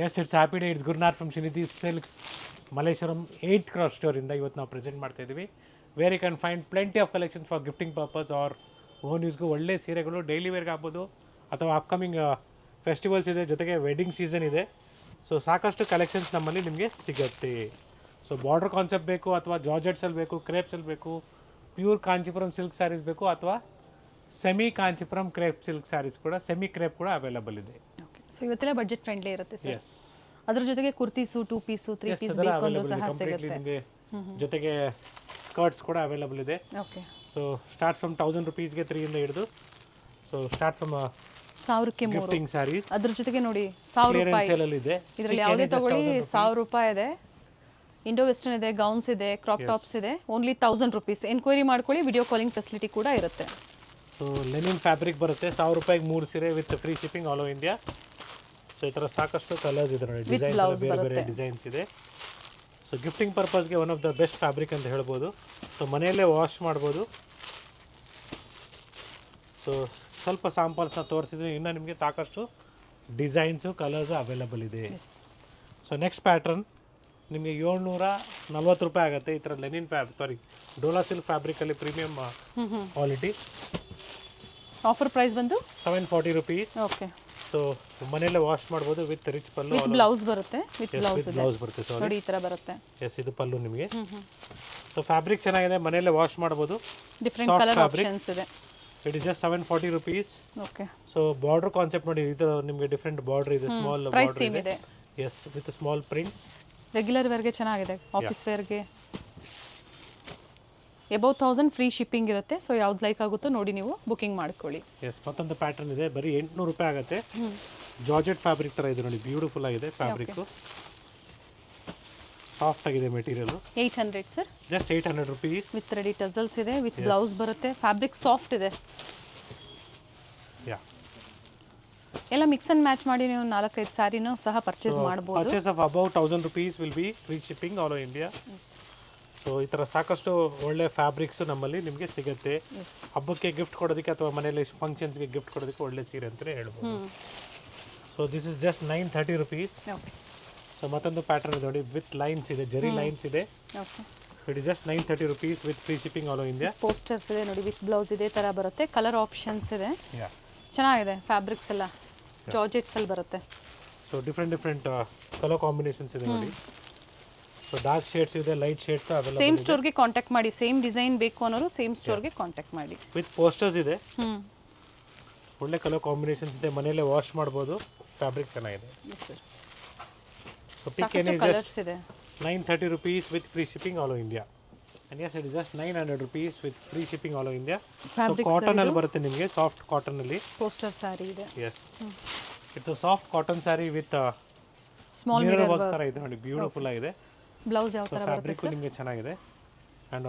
S it's happy day. It's Gurunath from Srinidhi silks Malleshwaram 8th cross ಸ್ಟೋರಿಂದ ಇವತ್ತು ನಾವು ಪ್ರೆಸೆಂಟ್ ಮಾಡ್ತಾ ಇದ್ದೀವಿ. Where you can find plenty of collections for gifting purpose or own ಯೂಸ್ಗೂ ಒಳ್ಳೆ ಸೀರೆಗಳು ಡೈಲಿ ವೇರ್ಗೆ ಆಗ್ಬೋದು ಅಥವಾ ಅಪ್ಕಮಿಂಗ್ ಫೆಸ್ಟಿವಲ್ಸ್ ಇದೆ, ಜೊತೆಗೆ ವೆಡ್ಡಿಂಗ್ ಸೀಸನ್ ಇದೆ. ಸೊ ಸಾಕಷ್ಟು ಕಲೆಕ್ಷನ್ಸ್ ನಮ್ಮಲ್ಲಿ ನಿಮಗೆ ಸಿಗುತ್ತೆ. ಸೊ ಬಾರ್ಡರ್ ಕಾನ್ಸೆಪ್ಟ್ ಬೇಕು ಅಥವಾ ಜಾರ್ಜೆಟ್ಸಲ್ಲಿ ಬೇಕು, ಕ್ರೇಪ್ಸಲ್ಲಿ ಬೇಕು, ಪ್ಯೂರ್ ಕಾಂಚೀಪುರಂ ಸಿಲ್ಕ್ ಸ್ಯಾರೀಸ್ ಬೇಕು ಅಥವಾ semi Kanchipuram crepe silk saris ಕೂಡ, ಸೆಮಿ ಕ್ರೇಪ್ ಕೂಡ ಅವೈಲಬಲ್ ಇದೆ. ಸೊ ಇವತ್ತೆಲ್ಲ ಬಜೆಟ್ ಫ್ರೆಂಡ್ಲಿ ಇರುತ್ತೆ ಸರ್. ಎಸ್, ಅದ್ರ ಜೊತೆಗೆ ಕುರ್ತೀಸು, 2 ಪೀಸು, 3 ಪೀಸ್ ಬೇಕು ಅಂದ್ರೂ ಸಹ ಸಿಗುತ್ತೆ. ನಿಮಗೆ ಜೊತೆಗೆ ಸ್ಕರ್ಟ್ಸ್ ಕೂಡ ಅವೈಲಬಲ್ ಇದೆ. ಓಕೆ. ಸೊ ಸ್ಟಾರ್ಟ್ ಫ್ರಮ್ 1000 ರುಪೀಸ್ಗೆ 3 ಇಂದ ಹಿಡಿದು ಸೊ ಸ್ಟಾರ್ಟ್ ಫ್ರಮ್ 1000ಕ್ಕೆ 3 ಗಿಫ್ಟಿಂಗ್ ಸ್ಯಾರೀಸ್. ಅದ್ರ ಜೊತೆಗೆ ನೋಡಿ 1000 ರೂಪಾಯಿ ಸೇಲ್ ಅಲ್ಲಿ ಇದೆ. ಇದರಲ್ಲಿ ಯಾವುದೇ ತಗೊಳ್ಳಿ 1000 ರೂಪಾಯಿ ಇದೆ. ಇಂಡೋ ವೆಸ್ಟರ್ನ್ ಇದೆ, ಗೌನ್ಸ್ ಇದೆ, ಕ್ರಾಪ್ ಟಾಪ್ಸ್ ಇದೆ, ಓನ್ಲಿ 1000 ರುಪೀಸ್. ಎನ್ಕ್ವೈರಿ ಮಾಡ್ಕೊಳ್ಳಿ, ವಿಡಿಯೋ ಕಾಲಿಂಗ್ ಫೆಸಿಲಿಟಿ ಕೂಡ ಇರುತ್ತೆ. ಸೊ ಲೆನಿನ್ ಫ್ಯಾಬ್ರಿಕ್ ಬರುತ್ತೆ. 1000 ರೂಪಾಯಿಗೆ 3 ಸೀರೆ with free shipping all over India. So ಈ ಥರ ಸಾಕಷ್ಟು ಕಲರ್ಸ್ ಇದೆ ನೋಡಿ, ಡಿಸೈನ್ಸ್ ಬೇರೆ ಬೇರೆ ಡಿಸೈನ್ಸ್ ಇದೆ. ಸೊ ಗಿಫ್ಟಿಂಗ್ ಪರ್ಪಸ್ಗೆ one of the best fabric ಅಂತ ಹೇಳ್ಬೋದು. ಸೊ ಮನೆಯಲ್ಲೇ ವಾಶ್ ಮಾಡ್ಬೋದು. ಸೊ ಸ್ವಲ್ಪ ಸ್ಯಾಂಪಲ್ಸ್ನ ತೋರಿಸಿದ್ರೆ ಇನ್ನು ನಿಮಗೆ ಸಾಕಷ್ಟು ಡಿಸೈನ್ಸು ಕಲರ್ಸು ಅವೈಲಬಲ್ ಇದೆ. ಸೊ ನೆಕ್ಸ್ಟ್ ಪ್ಯಾಟ್ರನ್ ನಿಮಗೆ 740 ರೂಪಾಯಿ ಆಗುತ್ತೆ. ಈ ಥರ ಲೆನಿನ್ ಡೋಲಾ ಸಿಲ್ಕ್ ಫ್ಯಾಬ್ರಿಕಲ್ಲಿ ಪ್ರೀಮಿಯಂ ಕ್ವಾಲಿಟಿ. ಆಫರ್ ಪ್ರೈಸ್ ಬಂದು 740 ರುಪೀಸ್. ಓಕೆ. ಸೊ ಮನೆಯಲ್ಲೇ ವಾಶ್ ಮಾಡ್ಬೋದು with rich pallu. With blouse ಬರುತ್ತೆ. ವಿತ್ ಬ್ಲೌಸ್ ಬರುತ್ತೆ. ಸಾರಿ, ನೋಡಿ ಈ ತರ ಬರುತ್ತೆ. ಎಸ್, ಇದು ಪಲ್ಲು ನಿಮಗೆ. ಸೊ ಫ್ಯಾಬ್ರಿಕ್ ಚೆನ್ನಾಗಿದೆ, ಮನೆಯಲ್ಲೇ ವಾಶ್ ಮಾಡ್ಬೋದು. ಡಿಫರೆಂಟ್ ಕಲರ್ ಆಪ್ಷನ್ಸ್ ಇದೆ. It is just 740 rupees. Okay. So border concept ನೋಡಿ, ಇದು ನಿಮಗೆ ಡಿಫರೆಂಟ್ ಬಾರ್ಡರ್ ಇದೆ, ಸ್ಮಾಲ್ ಬಾರ್ಡರ್ ಇದೆ. Yes, with small prints. Regular ವೇರ್ಗೆ ಚೆನ್ನಾಗಿದೆ, ಆಫೀಸ್ ವೇರ್ಗೆ. ಅಬೌವ್ 1000 ಫ್ರೀ ಶಿಪ್ಪಿಂಗ್ ಇರುತ್ತೆ. ಸೊ ಯಾವ್ದು ಲೈಕ್ ಆಗುತ್ತೋ ನೋಡಿ ನೀವು ಬುಕಿಂಗ್ ಮಾಡ್ಕೊಳ್ಳಿ. ಎಸ್, ಮತ್ತೊಂದು ಪ್ಯಾಟರ್ನ್ ಇದೆ, ಬರೀ 800 ರೂಪಾಯಿ ಆಗುತ್ತೆ. ಜಾರ್ಜೆಟ್ ಫ್ಯಾಬ್ರಿಕ್ ಥರ ಇದೆ ನೋಡಿ, ಬ್ಯೂಟಿಫುಲ್ ಆಗಿದೆ ಫ್ಯಾಬ್ರಿಕ್. ಸಾಫ್ಟ್ ಆಗಿದೆ material. 800 sir. Just 800 rupees. With ready tassels ಇದೆ, ವಿತ್ ಬ್ಲೌಸ್ ಬರುತ್ತೆ. ಫ್ಯಾಬ್ರಿಕ್ ಸಾಫ್ಟ್ ಇದೆ. ಯಾ, ಎಲ್ಲ ಮಿಕ್ಸ್ ಅಂಡ್ ಮ್ಯಾಚ್ ಮಾಡಿ ನೀವು 4-5 ಸ್ಯಾರಿನೂ ಸಹ ಪರ್ಚೇಸ್ ಮಾಡಬಹುದು. Purchase of above 1000 rupees will be free shipping all over India. So ಈ ಥರ ಸಾಕಷ್ಟು ಒಳ್ಳೆ ಫ್ಯಾಬ್ರಿಕ್ಸು ನಮ್ಮಲ್ಲಿ ನಿಮಗೆ ಸಿಗುತ್ತೆ. ಹಬ್ಬಕ್ಕೆ ಗಿಫ್ಟ್ ಕೊಡೋದಕ್ಕೆ ಅಥವಾ ಮನೆಯಲ್ಲಿ ಫಂಕ್ಷನ್ಸ್ಗೆ ಗಿಫ್ಟ್ ಕೊಡೋದಕ್ಕೆ ಒಳ್ಳೆ ಸೀರೆ ಅಂತಲೇ ಹೇಳ್ಬೋದು. So this is just 930 rupees. So ಮತ್ತೊಂದು ಪ್ಯಾಟರ್ನ್ ಇದೆ ನೋಡಿ, ವಿತ್ ಲೈನ್ಸ್ ಇದೆ, ಜರಿ ಲೈನ್ಸ್ ಇದೆ. It is just 930 rupees with free shipping all over India. Posters ಇದೆ ನೋಡಿ, ವಿತ್ ಬ್ಲೌಸ್ ಇದೆ ಥರ ಬರುತ್ತೆ. ಕಲರ್ ಆಪ್ಷನ್ಸ್ ಇದೆ, ಚೆನ್ನಾಗಿದೆ. ಫ್ಯಾಬ್ರಿಕ್ಸ್ ಎಲ್ಲ ಜಾರ್ಜೆಟ್ಸ್ ಅಲ್ಲಿ ಬರುತ್ತೆ. ಸೊ ಡಿಫ್ರೆಂಟ್ ಕಲರ್ ಕಾಂಬಿನೇಷನ್ಸ್ ಇದೆ ನೋಡಿ. ಸೊ ಡಾರ್ಕ್ ಶೇಡ್ಸ್ ಇದೆ, ಲೈಟ್ ಶೇಡ್ಸ್ ಅವೈಲಬಲ್. ಸೇಮ್ ಸ್ಟೋರ್ಗೆ ಕಾಂಟ್ಯಾಕ್ಟ್ ಮಾಡಿ. ಸೇಮ್ ಡಿಸೈನ್ ಬೇಕು ಅನ್ನೋರು ಸೇಮ್ ಸ್ಟೋರ್ಗೆ ಕಾಂಟ್ಯಾಕ್ಟ್ ಮಾಡಿ. ವಿತ್ ಪೋಸ್ಟರ್ಸ್ ಇದೆ. ಒಳ್ಳೆ ಕಲರ್ ಕಾಂಬಿನೇಷನ್ಸ್ ಇದೆ, ಮನೆಯಲ್ಲೇ ವಾಶ್ ಮಾಡ್ಬೋದು. ಫ್ಯಾಬ್ರಿಕ್ ಚೆನ್ನಾಗಿದೆ. ಸೊ ಪಿಕ್ ಎನಿ ಕಲರ್ಸ್ ಇದೆ. 930 rupees with free shipping all over India. And yes, it is just 900 rupees with free shipping all over India. So cotton ಅಲ್ಲಿ ಬರುತ್ತೆ ನಿಮಗೆ, ಸಾಫ್ಟ್ ಕಾಟನ್ ಅಲ್ಲಿ ಪೋಸ್ಟರ್ ಸ್ಯಾರಿ ಇದೆ. Yes, it's a soft cotton sari with small mirror work ತರ ಇದೆ ನೋಡಿ, beautiful ಆಗಿದೆ. Blouse ಯಾವ ತರ ಬರುತ್ತೆ ಫ್ಯಾಬ್ರಿಕ್ ನಿಮಗೆ ಚೆನ್ನಾಗಿದೆ. And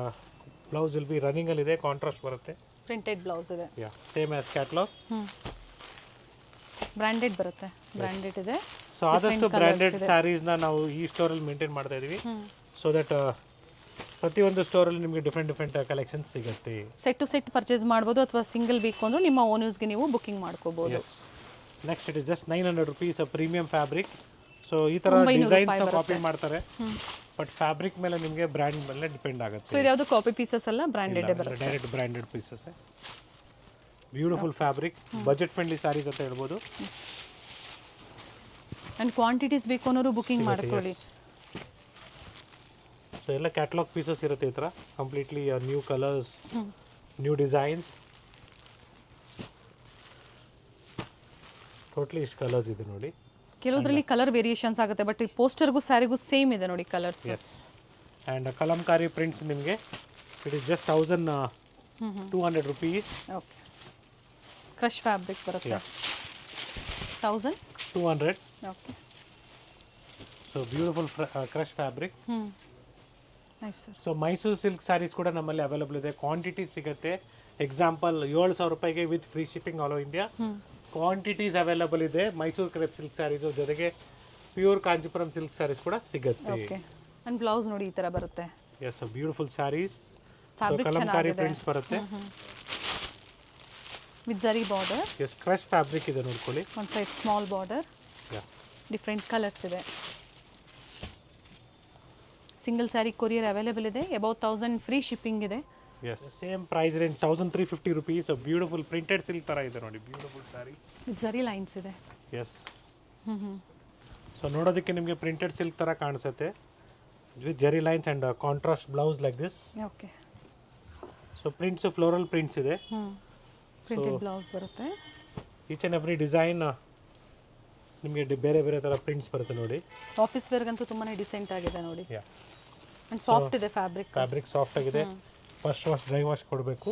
blouse will be running ಅಲ್ಲಿ ಇದೆ, ಕಾಂಟ್ರಾಸ್ಟ್ ಬರುತ್ತೆ. ಪ್ರಿಂಟೆಡ್ ಬ್ಲೌಸ್ ಇದೆ. ಯಾ, ಸೇಮ್ ಆಸ್ ಕ್ಯಾಟಲಾಗ್. ಬ್ರಾಂಡೆಡ್ ಬರುತ್ತೆ, ಬ್ರಾಂಡೆಡ್ ಇದೆ. ಸೊ ಆದಷ್ಟು ಬ್ರಾಂಡೆಡ್ ಸ್ಯಾರೀಸ್ ನ ನಾವು ಈ ಸ್ಟೋರ್ ಅಲ್ಲಿ ಮೇಂಟೈನ್ ಮಾಡ್ತಾ ಇದೀವಿ. ಸೊ ದಟ್ ಪ್ರತಿಯೊಂದು ಸ್ಟೋರ್ ಅಲ್ಲಿ ನಿಮಗೆ ಡಿಫರೆಂಟ್ ಕಲೆಕ್ಷನ್ಸ್ ಸಿಗುತ್ತೆ. ಸೆಟ್ ಟು ಸೆಟ್ ಪರ್ಚೇಸ್ ಮಾಡ್ಬೋದು ಅಥವಾ ಸಿಂಗಲ್ ಬೇಕು ಅಂದ್ರೆ ನಿಮ್ಮ ಓನ್ ಯೂಸ್ಗೆ ನೀವು ಬುಕಿಂಗ್ ಮಾಡ್ಕೋಬಹುದು. Yes, next it is just 900 rupees premium fabric. So ಈ ತರ ಡಿಸೈನ್ಸ್ ಕಾಪಿ ಮಾಡ್ತಾರೆ, ಬಟ್ ಫ್ಯಾಬ್ರಿಕ್ ಮೇಲೆ ನಿಮಗೆ ಬ್ರ್ಯಾಂಡ್ ಮೇಲೆ ಡಿಪೆಂಡ್ ಆಗುತ್ತೆ. ಸೊ ಇದು ಯಾವುದು ಕಾಪಿ ಪೀಸಸ್ ಅಲ್ಲ, ಬ್ರಾಂಡೆಡ್ ಬರುತ್ತೆ. Direct branded pieces. Beautiful fabric, budget friendly sarees ಅಂತ ಹೇಳ್ಬೋದು. ಅಂಡ್ ಕ್ವಾಂಟಿಟೀಸ್ ಬೇಕು ಅನ್ನೋರು ಬುಕಿಂಗ್ ಮಾಡ್ಕೊಳ್ಳಿ. ಸೊ ಎಲ್ಲ ಕ್ಯಾಟಲಾಗ್ ಪೀಸಸ್ ಇರುತ್ತೆ ಈ ಥರ, completely new colours, new designs. Totally ಇಷ್ಟು ಕಲರ್ಸ್ ಇದೆ ನೋಡಿ. ಕೆಲವೊಂದರಲ್ಲಿ ಕಲರ್ ವೇರಿಯೇಷನ್ಸ್ ಆಗುತ್ತೆ, ಬಟ್ ಈ ಪೋಸ್ಟರ್ಗೂ ಸ್ಯಾರಿಗೂ ಸೇಮ್ ಇದೆ ನೋಡಿ colours. Yes, and Kalamkari prints ನಿಮಗೆ it is just 1200 rupees. Okay. Crush fabric ಬರುತ್ತೆ. 1200. Okay. So beautiful crush fabric. Nice sir. So Mysuru silk saris ಕೂಡ ನಮ್ಮಲ್ಲಿ ಅವೈಲಬಲ್ ಇದೆ, ಕ್ವಾಂಟಿಟೀಸ್ ಸಿಗುತ್ತೆ. ಎಕ್ಸಾಂಪಲ್ 7,000 ರೂಪಾಯಿಗೆ with free shipping all over India. Quantities available ಇದೆ. Mysuru crepe silk saris ಜೊತೆಗೆ pure Kanchipuram silk saris ಕೂಡ ಸಿಗುತ್ತೆ. ಓಕೆ. ಅಂಡ್ ಬ್ಲೌಸ್ ನೋಡಿ ಈ ತರ ಬರುತ್ತೆ. Yes, beautiful sarees. Fabric kalamkari prints ಬರುತ್ತೆ. With zari border. Yes, crush fabric ಇದೆ ನೋಡ್ಕೊಳ್ಳಿ. One side small border. Different colours ಇದೆ. ಸಿಂಗಲ್ ಸ್ಯಾರಿ ಕೊರಿಯರ್ ಅವೈಲೇಬಲ್ ಇದೆ. ಅಬೌವ್ 1000 ಫ್ರೀ ಶಿಪ್ಪಿಂಗ್ ಇದೆ. Yes same price range 1350 rupees. Beautiful printed silk ಥರ ಇದೆ ನೋಡಿ, beautiful sari with zari lines ಇದೆ. ಎಸ್. ಸೊ ನೋಡೋದಕ್ಕೆ ನಿಮಗೆ ಪ್ರಿಂಟೆಡ್ ಸಿಲ್ಕ್ ಥರ ಕಾಣಿಸುತ್ತೆ with zari lines and contrast blouse like this. Okay. So prints floral prints ಇದೆ. ಪ್ರಿಂಟೆಡ್ ಬ್ಲೌಸ್ ಬರುತ್ತೆ. ಈಚ್ ಆ್ಯಂಡ್ ಎವ್ರಿ ಡಿಸೈನ್ ನಿಮಗೆ ಬೇರೆ ಬೇರೆ ಥರ ಪ್ರಿಂಟ್ಸ್ ಬರುತ್ತೆ ನೋಡಿ. ಆಫೀಸ್ ವೇರ್ಗಂತೂ ತುಂಬಾ ಡಿಸೆಂಟ್ ಆಗಿದೆ ನೋಡಿ. ಯಾ, ಆ್ಯಂಡ್ ಸಾಫ್ಟ್ ಇದೆ ಫ್ಯಾಬ್ರಿಕ್. ಫ್ಯಾಬ್ರಿಕ್ ಸಾಫ್ಟ್ ಆಗಿದೆ. ಫಸ್ಟ್ ವಾಶ್ ಡ್ರೈ ವಾಶ್ ಕೊಡಬೇಕು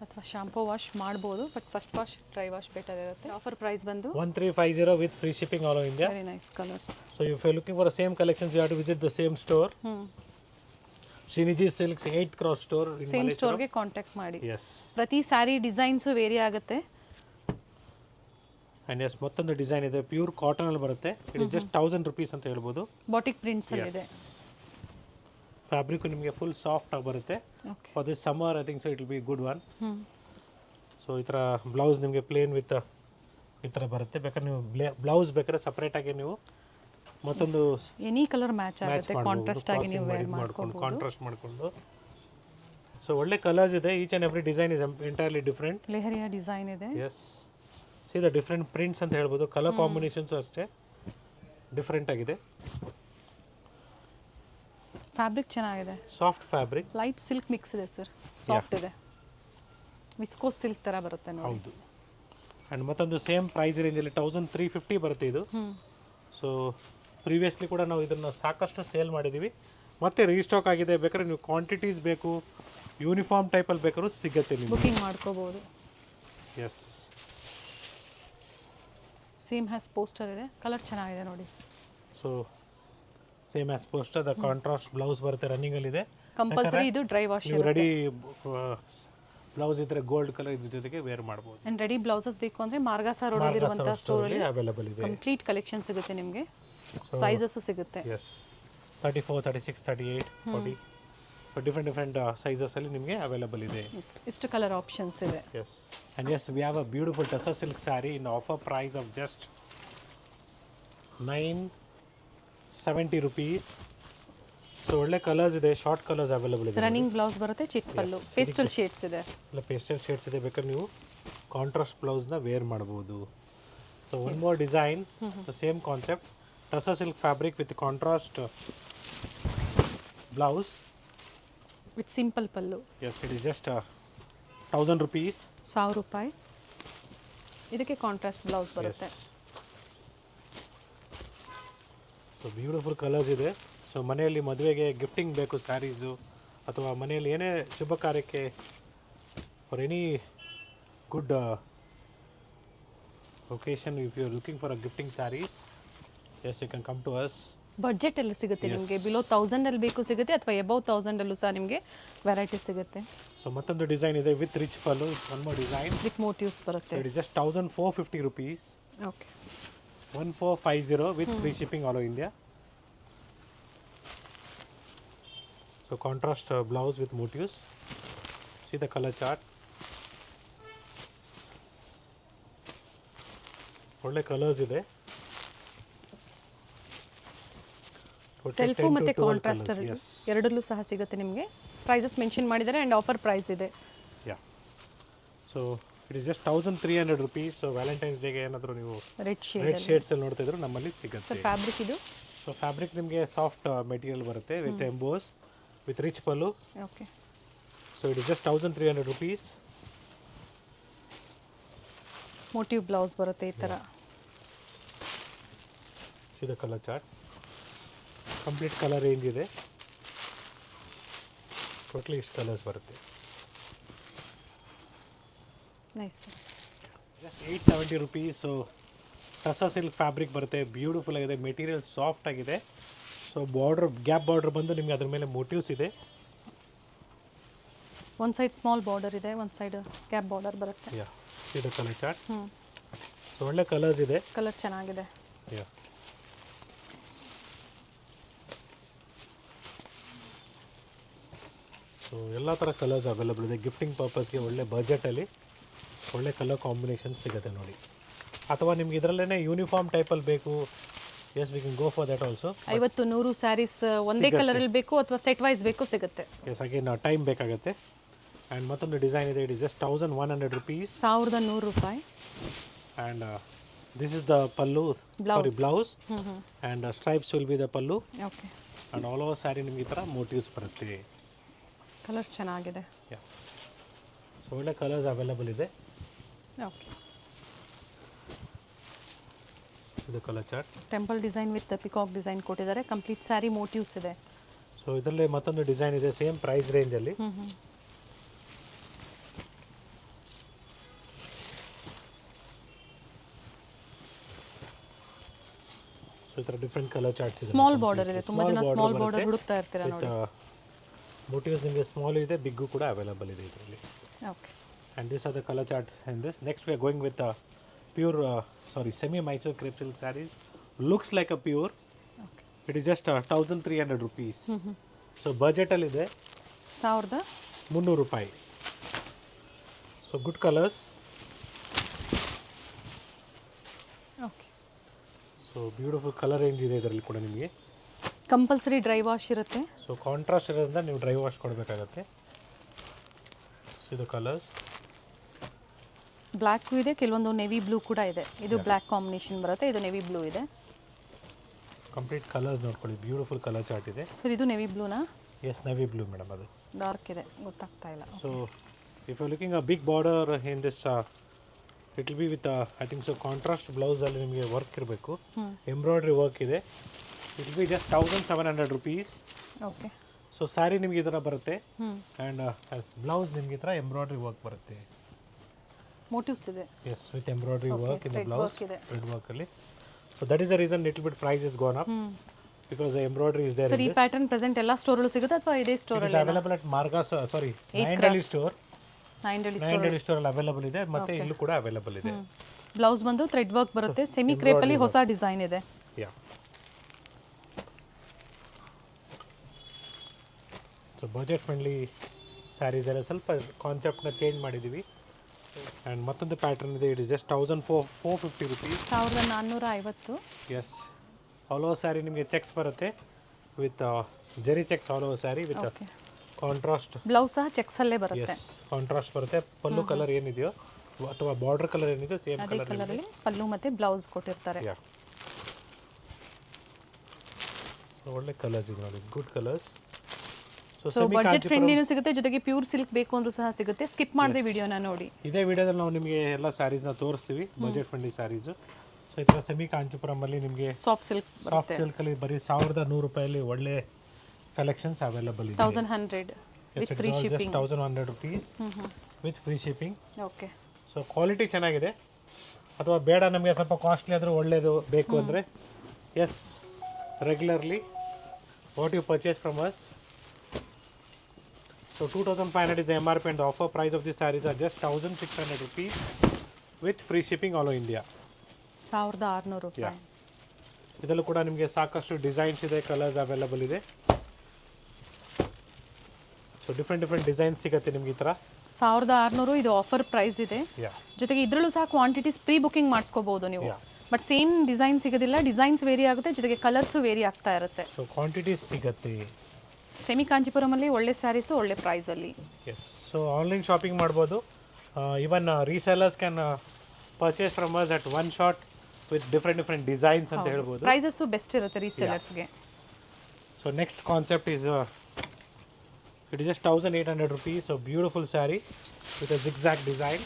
ಅಥವಾ ಶಾಂಪೂ ವಾಶ್ ಮಾಡ್ಬೋದು, but first wash dry wash better ಇರುತ್ತೆ. ಆಫರ್ ಪ್ರೈಸ್ ಬಂದು 1350 with free shipping all over India. Very nice colours. So if you looking for same collections you have to visit the same store. Srinidhi silks 8th Cross store. Same ಸ್ಟೋರ್ಗೆ contact ಮಾಡಿ. Yes. ಪ್ರತಿ sari designs vary ಆಗುತ್ತೆ. And S ಮತ್ತೊಂದು design ಇದೆ, pure cotton ಅಲ್ಲಿ ಬರುತ್ತೆ. It is just 1000 rupees ಅಂತ ಹೇಳ್ಬೋದು. ಬಾಟಿಕ್ ಪ್ರಿಂಟ್ಸ್ ಅಲ್ಲಿ ಇದೆ. ಫ್ಯಾಬ್ರಿಕ್ ನಿಮಗೆ ಫುಲ್ ಸಾಫ್ಟ್ ಆಗಿ ಬರುತ್ತೆ. Okay. For this summer I think so it will be good one. So ಈ ಥರ ಬ್ಲೌಸ್ ನಿಮಗೆ ಪ್ಲೇನ್ ವಿತ್ ಈ ಥರ ಬರುತ್ತೆ. ಬೇಕಾದ್ರೆ ನೀವು ಬ್ಲೌಸ್ ಬೇಕಾದ್ರೆ ಸಪ್ರೇಟಾಗಿ ನೀವು ಮತ್ತೊಂದು ಎನಿ ಕಲರ್ ಮ್ಯಾಚ್ ಆಗುತ್ತೆ. ಕಾಂಟ್ರಾಸ್ಟ್ ಆಗಿ ನೀವು ವೇರ್ ಮಾಡ್ಕೊಂಡು ಕಾಂಟ್ರಾಸ್ಟ್ ಮಾಡಿಕೊಂಡು. ಸೊ ಒಳ್ಳೆ ಕಲರ್ಸ್ ಇದೆ. Each and every design is entirely different. Lehariya design ಇದೆ. Yes. See the different prints ಅಂತ ಹೇಳ್ಬೋದು. ಕಲರ್ ಕಾಂಬಿನೇಷನ್ಸ್ ಅಷ್ಟೇ ಡಿಫ್ರೆಂಟ್ ಆಗಿದೆ. ಫ್ಯಾಬ್ರಿಕ್ ಚೆನ್ನಾಗಿದೆ. Soft fabric, light silk mix ಇದೆ ಸರ್. ಸಾಫ್ಟ್ ಇದೆ. ವಿಸ್ಕೋಸ್ ಸಿಲ್ಕ್ ಥರ ಬರುತ್ತೆ ನೋಡಿ. ಹೌದು. ಆ್ಯಂಡ್ ಮತ್ತೊಂದು ಸೇಮ್ ಪ್ರೈಸ್ ರೇಂಜಲ್ಲಿ 1350 ಬರುತ್ತೆ ಇದು. ಸೊ ಪ್ರೀವಿಯಸ್ಲಿ ಕೂಡ ನಾವು ಇದನ್ನು ಸಾಕಷ್ಟು ಸೇಲ್ ಮಾಡಿದ್ದೀವಿ. ಮತ್ತೆ ರೀಸ್ಟಾಕ್ ಆಗಿದೆ. ಬೇಕಾದ್ರೆ ನೀವು ಕ್ವಾಂಟಿಟೀಸ್ ಬೇಕು, ಯೂನಿಫಾರ್ಮ್ ಟೈಪಲ್ಲಿ ಬೇಕಾದ್ರೂ ಸಿಗುತ್ತೆ ನಿಮಗೆ. ಬುಕಿಂಗ್ ಮಾಡ್ಕೋಬೋದು. ಎಸ್. ಸೇಮ್ ಹ್ಯಾಸ್ ಪೋಸ್ಟರ್ ಇದೆ. ಕಲರ್ ಚೆನ್ನಾಗಿದೆ ನೋಡಿ. So same as poster the contrast blouse ಬರುತ್ತೆ. ರನ್ನಿಂಗಲ್ಲಿದೆ. ಕಂಪಲ್ಸರಿ ಇದು ಡ್ರೈ ವಾಶ್ ನೀವು ರೆಡಿ ಬ್ಲೌಸ್ ಇದ್ರೆ ಗೋಲ್ಡ್ ಕಲರ್ ಇದ್ರ ಜೊತೆಗೆ ವೇರ್ ಮಾಡ್ಬೋದು. ಆ್ಯಂಡ್ ರೆಡಿ ಬ್ಲೌಸಸ್ ಬೇಕು ಅಂದರೆ ಮಾರ್ಗಾಸ ರೋಡಲ್ಲಿ ಇರುವಂಥ ಸ್ಟೋರಲ್ಲಿ ಅವೈಲೇಬಲ್ ಇದೆ. ಕಂಪ್ಲೀಟ್ ಕಲೆಕ್ಷನ್ ಸಿಗುತ್ತೆ ನಿಮಗೆ. ಸೈಜಸ್ಸು ಸಿಗುತ್ತೆ. ಎಸ್. 34, 36, 38, 40. ಸೊ ಡಿಫ್ರೆಂಟ್ ಸೈಜಸಲ್ಲಿ ನಿಮಗೆ ಅವೈಲೇಬಲ್ ಇದೆ. ಇಷ್ಟು ಕಲರ್ ಆಪ್ಷನ್ಸ್ ಇದೆ. Yes. And yes we have a beautiful tussar silk sari in offer price of just 970 rupees. So ಒಳ್ಳೆ ಕಲರ್ಸ್ ಇದೆ, ಶಾರ್ಟ್ ಕಲರ್ಸ್ ಅವೈಲೇಬಲ್ ಇದೆ. ರನ್ನಿಂಗ್ ಬ್ಲೌಸ್ ಬರುತ್ತೆ, ಚಿಕ್ಕ ಪಲ್ಲು, ಪೇಸ್ಟಲ್ ಶೇಡ್ಸ್ ಇದೆ. ಇಲ್ಲ ಪೇಸ್ಟಲ್ ಶೇಡ್ಸ್ ಇದೆ. ಬೇಕಾದ್ರೆ ನೀವು ಕಾಂಟ್ರಾಸ್ಟ್ ಬ್ಲೌಸ್ನ ವೇರ್ ಮಾಡ್ಬೋದು. So one more design, same concept, tussar silk fabric with contrast blouse with simple pallu. Yes. It is just 1000 rupees. 1000 ರೂಪಾಯಿ. ಇದಕ್ಕೆ ಕಾಂಟ್ರಾಸ್ಟ್ ಬ್ಲೌಸ್ ಬರುತ್ತೆ. ಸೊ ಬ್ಯೂಟಿಫುಲ್ ಕಲರ್ಸ್ ಇದೆ. ಸೊ ಮನೆಯಲ್ಲಿ ಮದುವೆಗೆ ಗಿಫ್ಟಿಂಗ್ ಬೇಕು ಸ್ಯಾರೀಸು, ಅಥವಾ ಮನೆಯಲ್ಲಿ ಏನೇ ಶುಭ ಕಾರ್ಯಕ್ಕೆ for any good occasion if you are looking for a gifting sarees, yes you can come to us. Budget ಎಲ್ಲ ಸಿಗುತ್ತೆ ನಿಮಗೆ. ಬಿಲೋ 1000 ಅಲ್ಲಿ ಬೇಕು ಸಿಗುತ್ತೆ, ಅಥವಾ ಎಬೌವ್ 1000 ಅಲ್ಲೂ ಸಹ ನಿಮಗೆ ವೆರೈಟಿ ಸಿಗುತ್ತೆ. ಸೊ ಮತ್ತೊಂದು ಡಿಸೈನ್ ಇದೆ with rich pallu. One more design with motifs ಬರುತ್ತೆ. It is just 1450 rupees. Okay. 1450 with free shipping all over India. So contrast blouse with motifs. See the color chart. ಒಳ್ಳೆ colours ಇದೆ. Self ಮತ್ತು contrast ಎರಡರಲ್ಲೂ ಸಹ ಸಿಗುತ್ತೆ ನಿಮಗೆ. Prices mention ಮಾಡಿದ್ದಾರೆ and offer price ಇದೆ. Yeah. So it is just 1300 rupees. So Valentine's ಡೇಗೆ ಏನಾದರೂ ನೀವು ರೆಡ್ ಶೇಡ್ಸ್ ಅಲ್ಲಿ ನೋಡ್ತಾ ಇದ್ರು ನಮ್ಮಲ್ಲಿ ಸಿಗುತ್ತೆ. ಫ್ಯಾಬ್ರಿಕ್ ಇದು. ಸೊ ಫ್ಯಾಬ್ರಿಕ್ ನಿಮಗೆ ಸಾಫ್ಟ್ ಮೆಟೀರಿಯಲ್ ಬರುತ್ತೆ with emboss with rich pallu. Okay. So it is just 1300 rupees. Motif blouse ಬರುತ್ತೆ ಈ ತರ. See the color chart. Complete color range ಇದೆ. Totally ಇಷ್ಟು ಕಲರ್ಸ್ ಬರುತ್ತೆ. Nice. Just 870 rupees. So tussar silk fabric ಬರುತ್ತೆ. Beautiful ಆಗಿದೆ. Material soft ಆಗಿದೆ. So border gap border ಬಂದು ನಿಮಗೆ ಅದ್ರ ಮೇಲೆ ಮೋಟಿವ್ಸ್ ಇದೆ. ಒನ್ ಸೈಡ್ ಸ್ಮಾಲ್ ಬಾರ್ಡರ್ ಇದೆ, ಒನ್ ಸೈಡ್ ಗ್ಯಾಪ್ ಬಾರ್ಡರ್ ಬರುತ್ತೆ. ಯಾ. ಇದು ಕಲರ್ ಚಾರ್ಟ್. ಸೊ ಒಳ್ಳೆ ಕಲರ್ಸ್ ಇದೆ. ಕಲರ್ ಚೆನ್ನಾಗಿದೆ. ಯಾ. ಸೊ ಎಲ್ಲ ಥರ ಕಲರ್ಸ್ ಅವೈಲೇಬಲ್ ಇದೆ. ಗಿಫ್ಟಿಂಗ್ ಪರ್ಪಸ್ಗೆ ಒಳ್ಳೆ ಬಜೆಟಲ್ಲಿ ಒಳ್ಳೆ ಕಲರ್ ಕಾಂಬಿನೇಷನ್ ಸಿಗುತ್ತೆ ನೋಡಿ. ಅಥವಾ ನಿಮ್ಗೆ ಇದರಲ್ಲೇ ಯೂನಿಫಾರ್ಮ್ ಟೈಪಲ್ಲಿ ಬೇಕು, yes we can go for that also. 50-100 sarees ಒಂದೇ ಕಲರಲ್ಲಿ ಬೇಕು ಅಥವಾ ಸೆಟ್ ವೈಸ್ ಬೇಕು ಸಿಗುತ್ತೆ. ಎಸ್, ಅಗೇನ್ ಟೈಮ್ ಬೇಕಾಗುತ್ತೆ. ಆ್ಯಂಡ್ ಮತ್ತೊಂದು ಡಿಸೈನ್ ಇದೆ, ಇಟ್ ಇಸ್ ಜಸ್ಟ್ 1100 rupees. 1100 ರೂಪಾಯಿ. And this is the pallu, sorry blouse, and stripes will be the pallu. Okay. And all over sari ನಿಮ್ಗೆ ಈ ಥರ ಮೋಟಿವ್ಸ್ ಬರುತ್ತೆ. ಕಲರ್ಸ್ ಚೆನ್ನಾಗಿದೆ. ಸೊ ಒಳ್ಳೆ ಕಲರ್ಸ್ ಅವೈಲಬಲ್ ಇದೆ. ಓಕೆ. ಇದು colour chart. Temple design with peacock design ಕೊಟ್ಟಿದ್ದಾರೆ. ಕಂಪ್ಲೀಟ್ ಸ್ಯಾರಿ ಮೋಟಿವ್ಸ್ ಇದೆ. ಸೊ ಇದರಲ್ಲಿ ಮತ್ತೊಂದು ಡಿಸೈನ್ ಇದೆ ಸೇಮ್ ಪ್ರೈಸ್ ರೇಂಜಲ್ಲಿ. ಸೊ ಈ ಥರ ಡಿಫ್ರೆಂಟ್ ಕಲರ್ ಚಾರ್ಟ್ಸ್ ಇದೆ. ಸ್ಮಾಲ್ ಬಾರ್ಡರ್ ಇದೆ. ತುಂಬ ಜನ ಸ್ಮಾಲ್ ಬಾರ್ಡರ್ ಹುಡುಕ್ತಾ ಇರ್ತೀರಾ ನೋಡಿ. ಮೋಟಿವ್ಸ್ ನಿಮಗೆ ಸ್ಮಾಲ್ ಇದೆ, ಬಿಗ್ಗು ಕೂಡ ಅವೈಲಬಲ್ ಇದೆ ಇದರಲ್ಲಿ. Okay. And this are the colour charts in this. Next we are going with pure semi Mysuru crepe silk saris. Looks like a pure. It is just 1300 rupees. So ಬಜೆಟಲ್ಲಿದೆ 1300 ರೂಪಾಯಿ. So good colours. Okay. So beautiful colour range ಇದೆ ಇದರಲ್ಲಿ ಕೂಡ ನಿಮಗೆ. Compulsory dry wash ಇರುತ್ತೆ. So contrast ಇರೋದ್ರಿಂದ ನೀವು dry wash ಕೊಡಬೇಕಾಗತ್ತೆ. ಸೊ ಇದು ಕಲರ್ಸ್. ಬ್ಲ್ಯಾಕ್ ಇದೆ, ಕೆಲವೊಂದು ನೆವಿ ಬ್ಲೂ ಕೂಡ ಇದೆ. ಇದು ಬ್ಲ್ಯಾಕ್ ಕಾಂಬಿನೇಷನ್ ಬರುತ್ತೆ, ಇದು ನೆವಿ ಬ್ಲೂ ಇದೆ. ಕಂಪ್ಲೀಟ್ ಕಲರ್ಸ್ ನೋಡ್ಕೊಳ್ಳಿ, ಬ್ಯೂಟಿಫುಲ್ ಕಲರ್ ಚಾರ್ಟ್ ಇದೆ. ಸರ್ ಇದು ನೆವಿ ಬ್ಲೂನಾ? Yes, navy blue madam. ಅದು ಡಾರ್ಕ್ ಇದೆ, ಗೊತ್ತಾಗ್ತಾ ಇಲ್ಲ. So if you looking a big border in this, it will be with I think so contrast ಬ್ಲೌಸಲ್ಲಿ ನಿಮಗೆ ವರ್ಕ್ ಇರಬೇಕು. ಎಂಬ್ರಾಯ್ಡ್ರಿ ವರ್ಕ್ ಇದೆ. It will be just 1700 rupees. Okay. So sari ನಿಮಗೆ ಈ ಥರ ಬರುತ್ತೆ. ಆ್ಯಂಡ್ ಬ್ಲೌಸ್ ನಿಮಗೆ ಈ ಥರ ಎಂಬ್ರಾಯ್ಡ್ರಿ ವರ್ಕ್ ಬರುತ್ತೆ. ಮೋಟಿವ್ಸ್ ಇದೆ. Yes, with embroidery work in the blouse, ಇದೆ. ಥ್ರೆಡ್ ವರ್ಕಲ್ಲಿ. So that is the reason little bit price is gone up, because the embroidery is there. Sir ಈ ಪ್ಯಾಟರ್ನ್ ಪ್ರೆಸೆಂಟ್ ಎಲ್ಲ ಸ್ಟೋರಲ್ಲೂ ಸಿಗುತ್ತೆ ಅಥವಾ ಇದೇ ಸ್ಟೋರಲ್ಲಿ? ಅವೈಲಬಲ್ ಅಟ್ ಮಾರ್ಗಾಸ್, ಸಾರಿ ನೈಂಡಳ್ಳಿ ಸ್ಟೋರ್. ನೈಂಡಳ್ಳಿ ಸ್ಟೋರಲ್ಲಿ ಅವೈಲಬಲ್ ಇದೆ, ಮತ್ತೆ ಇಲ್ಲೂ ಕೂಡ ಅವೈಲಬಲ್ ಇದೆ. ಬ್ಲೌಸ್ ಬಂದು ಥ್ರೆಡ್ ವರ್ಕ್ ಬರುತ್ತೆ. ಸೆಮಿ ಕ್ರೇಪಲ್ಲಿ ಹೊಸ ಡಿಸೈನ್ ಇದೆ. Yeah. So budget friendly saris ಎಲ್ಲ ಸ್ವಲ್ಪ ಕಾನ್ಸೆಪ್ಟ್ನ ಚೇಂಜ್ ಮಾಡಿದ್ದೀವಿ. ಆ್ಯಂಡ್ ಮತ್ತೊಂದು ಪ್ಯಾಟರ್ನ್ ಇದೆ, it is just 1450 rupees. 1450. Yes, all over sari ನಿಮಗೆ ಚೆಕ್ಸ್ ಬರುತ್ತೆ with zari checks all over sari with contrast. Blouse ಸಹ ಚೆಕ್ಸ್ ಅಲ್ಲೇ ಬರುತ್ತೆ. ಎಸ್, ಕಾಂಟ್ರಾಸ್ಟ್ ಬರುತ್ತೆ. ಪಲ್ಲು ಕಲರ್ ಏನಿದೆಯೋ ಅಥವಾ ಬಾರ್ಡರ್ ಕಲರ್ ಏನಿದೆಯೋ ಸೇಮ್ ಅದೇ ಕಲರಲ್ಲಿ ಪಲ್ಲು ಮತ್ತೆ ಬ್ಲೌಸ್ ಕೊಟ್ಟಿರ್ತಾರೆ. ಯಾ. ಸೊ ಒಳ್ಳೆ ಕಲರ್ಸ್ ಇದೆ ನೋಡಿ, ಗುಡ್ ಕಲರ್ಸ್. ಸೊ ಬಜೆಟ್ ಫ್ರೆಂಡ್ಲಿನೂ ಸಿಗುತ್ತೆ, ಜೊತೆಗೆ ಪ್ಯೂರ್ ಸಿಲ್ಕ್ ಬೇಕು ಅಂದ್ರೂ ಸಹ ಸಿಗುತ್ತೆ. ಸ್ಕಿಪ್ ಮಾಡದೆ ವಿಡಿಯೋನ ನೋಡಿ. ಇದೇ ವಿಡಿಯೋದಲ್ಲಿ ನಾವು ನಿಮಗೆ ಎಲ್ಲ ಸ್ಯಾರೀಸ್ನ ತೋರಿಸ್ತೀವಿ, ಬಜೆಟ್ ಫ್ರೆಂಡ್ಲಿ ಸ್ಯಾರೀಸು. ಸೊ ಈ ಥರ ಸೆಮಿ ಕಾಂಚಿಪುರಮಲ್ಲಿ ನಿಮಗೆ ಸಾಫ್ಟ್ ಸಿಲ್ಕಲ್ಲಿ ಬರೀ 1100 ರೂಪಾಯಲ್ಲಿ ಒಳ್ಳೆ ಕಲೆಕ್ಷನ್ಸ್ ಅವೈಲಬಲ್ ಇದೆ. 1100 with free shipping. 1100 rupees with free shipping. Okay. So quality ಚೆನ್ನಾಗಿದೆ. ಅಥವಾ ಬೇಡ ನಮಗೆ ಸ್ವಲ್ಪ ಕಾಸ್ಟ್ಲಿ ಆದರೂ ಒಳ್ಳೆಯದು ಬೇಕು ಅಂದರೆ, yes, regularly what you purchase from us. So 2500 is the MRP and the offer price of these sarees are just 1600 rupees with free shipping all over India. 1600 ರೂಪಾಯಿ. ಇದರಲ್ಲೂ ಕೂಡ ನಿಮಗೆ ಸಾಕಷ್ಟು ಡಿಸೈನ್ಸ್ ಇದೆ, ಕಲರ್ಸ್ ಅವೈಲಬಲ್ ಇದೆ. ಸೊ ಡಿಫ್ರೆಂಟ್ ಡಿಸೈನ್ಸ್ ಸಿಗುತ್ತೆ ನಿಮಗೆ ಈ ಥರ. 1600 ಇದು ಆಫರ್ ಪ್ರೈಸ್ ಇದೆ. ಜೊತೆಗೆ ಇದರಲ್ಲೂ ಸಹ ಕ್ವಾಂಟಿಟೀಸ್ ಪ್ರೀ ಬುಕಿಂಗ್ ಮಾಡಿಸ್ಕೋಬಹುದು ನೀವು. ಬಟ್ ಸೇಮ್ ಡಿಸೈನ್ ಸಿಗೋದಿಲ್ಲ, ಡಿಸೈನ್ಸ್ ವೇರಿ ಆಗುತ್ತೆ, ಜೊತೆಗೆ ಕಲರ್ಸು ವೇರಿ ಆಗ್ತಾ ಇರುತ್ತೆ. ಸೊ ಕ್ವಾಂಟಿಟೀಸ್ ಸಿಗುತ್ತೆ. ಸೆಮಿ ಕಾಂಚಿಪುರಮಲ್ಲಿ ಒಳ್ಳೆ ಸ್ಯಾರೀಸು ಒಳ್ಳೆ ಪ್ರೈಸಲ್ಲಿ. ಎಸ್, ಸೊ ಆನ್ಲೈನ್ ಶಾಪಿಂಗ್ ಮಾಡ್ಬೋದು. Even resellers can purchase from us at one shot with different designs ಅಂತ ಹೇಳ್ಬೋದು. ಪ್ರೈಸಸ್ಸು ಬೆಸ್ಟ್ ಇರುತ್ತೆ ರೀಸೆಲ್ಲರ್ಸ್ಗೆ. So next concept is it is just 1800 rupees. So beautiful sari with a zigzag design.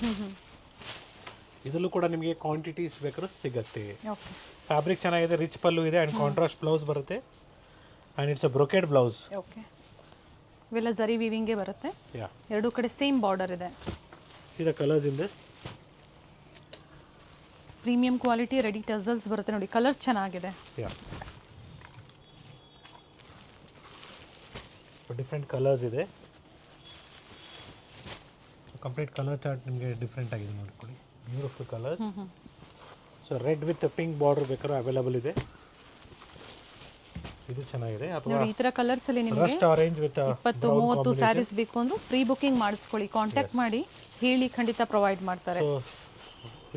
ಇದರಲ್ಲೂ ಕೂಡ ನಿಮಗೆ quantities ಬೇಕಾದ್ರೂ ಸಿಗುತ್ತೆ. ಫ್ಯಾಬ್ರಿಕ್ ಚೆನ್ನಾಗಿದೆ, ರಿಚ್ ಪಲ್ಲು ಇದೆ, ಆ್ಯಂಡ್ ಕಾಂಟ್ರಾಸ್ಟ್ ಬ್ಲೌಸ್ ಬರುತ್ತೆ. And it's a brocade blouse. Okay. ಇವೆಲ್ಲ ಜರಿ ವೀವಿಂಗ್ಗೆ ಬರುತ್ತೆ. ಯಾ. ಎರಡೂ ಕಡೆ ಸೇಮ್ ಬಾರ್ಡರ್ ಇದೆ. C the colours in this. Premium quality ready tassels ಬರುತ್ತೆ ನೋಡಿ, ಕಲರ್ಸ್ ಚೆನ್ನಾಗಿದೆ. ಯಾ. ಡಿಫ್ರೆಂಟ್ ಕಲರ್ಸ್ ಇದೆ. ಕಂಪ್ಲೀಟ್ ಕಲರ್ ಚಾರ್ಟ್ ನಿಮಗೆ ಡಿಫ್ರೆಂಟ್ ಆಗಿದೆ ನೋಡ್ಕೊಳ್ಳಿ, beautiful colours. So red with pink border ಬೇಕಾದ್ರೂ ಅವೈಲಬಲ್ ಇದೆ. ಇದು ಚೆನ್ನಾಗಿದೆ. ಅಥವಾ ಈ ತರ ಕಲರ್ಸ್ ಅಲ್ಲಿ ನಿಮಗೆ ರಸ್ಟ್ ಆರೆಂಜ್ ವಿತ್ 20-30 ಸ್ಯಾರೀಸ್ ಬೇಕು ಅಂದ್ರೆ ಪ್ರೀ ಬುಕಿಂಗ್ ಮಾಡಿಸ್ಕೊಳ್ಳಿ, ಕಾಂಟ್ಯಾಕ್ಟ್ ಮಾಡಿ ಹೇಳಿ, ಖಂಡಿತ ಪ್ರೊವೈಡ್ ಮಾಡ್ತಾರೆ.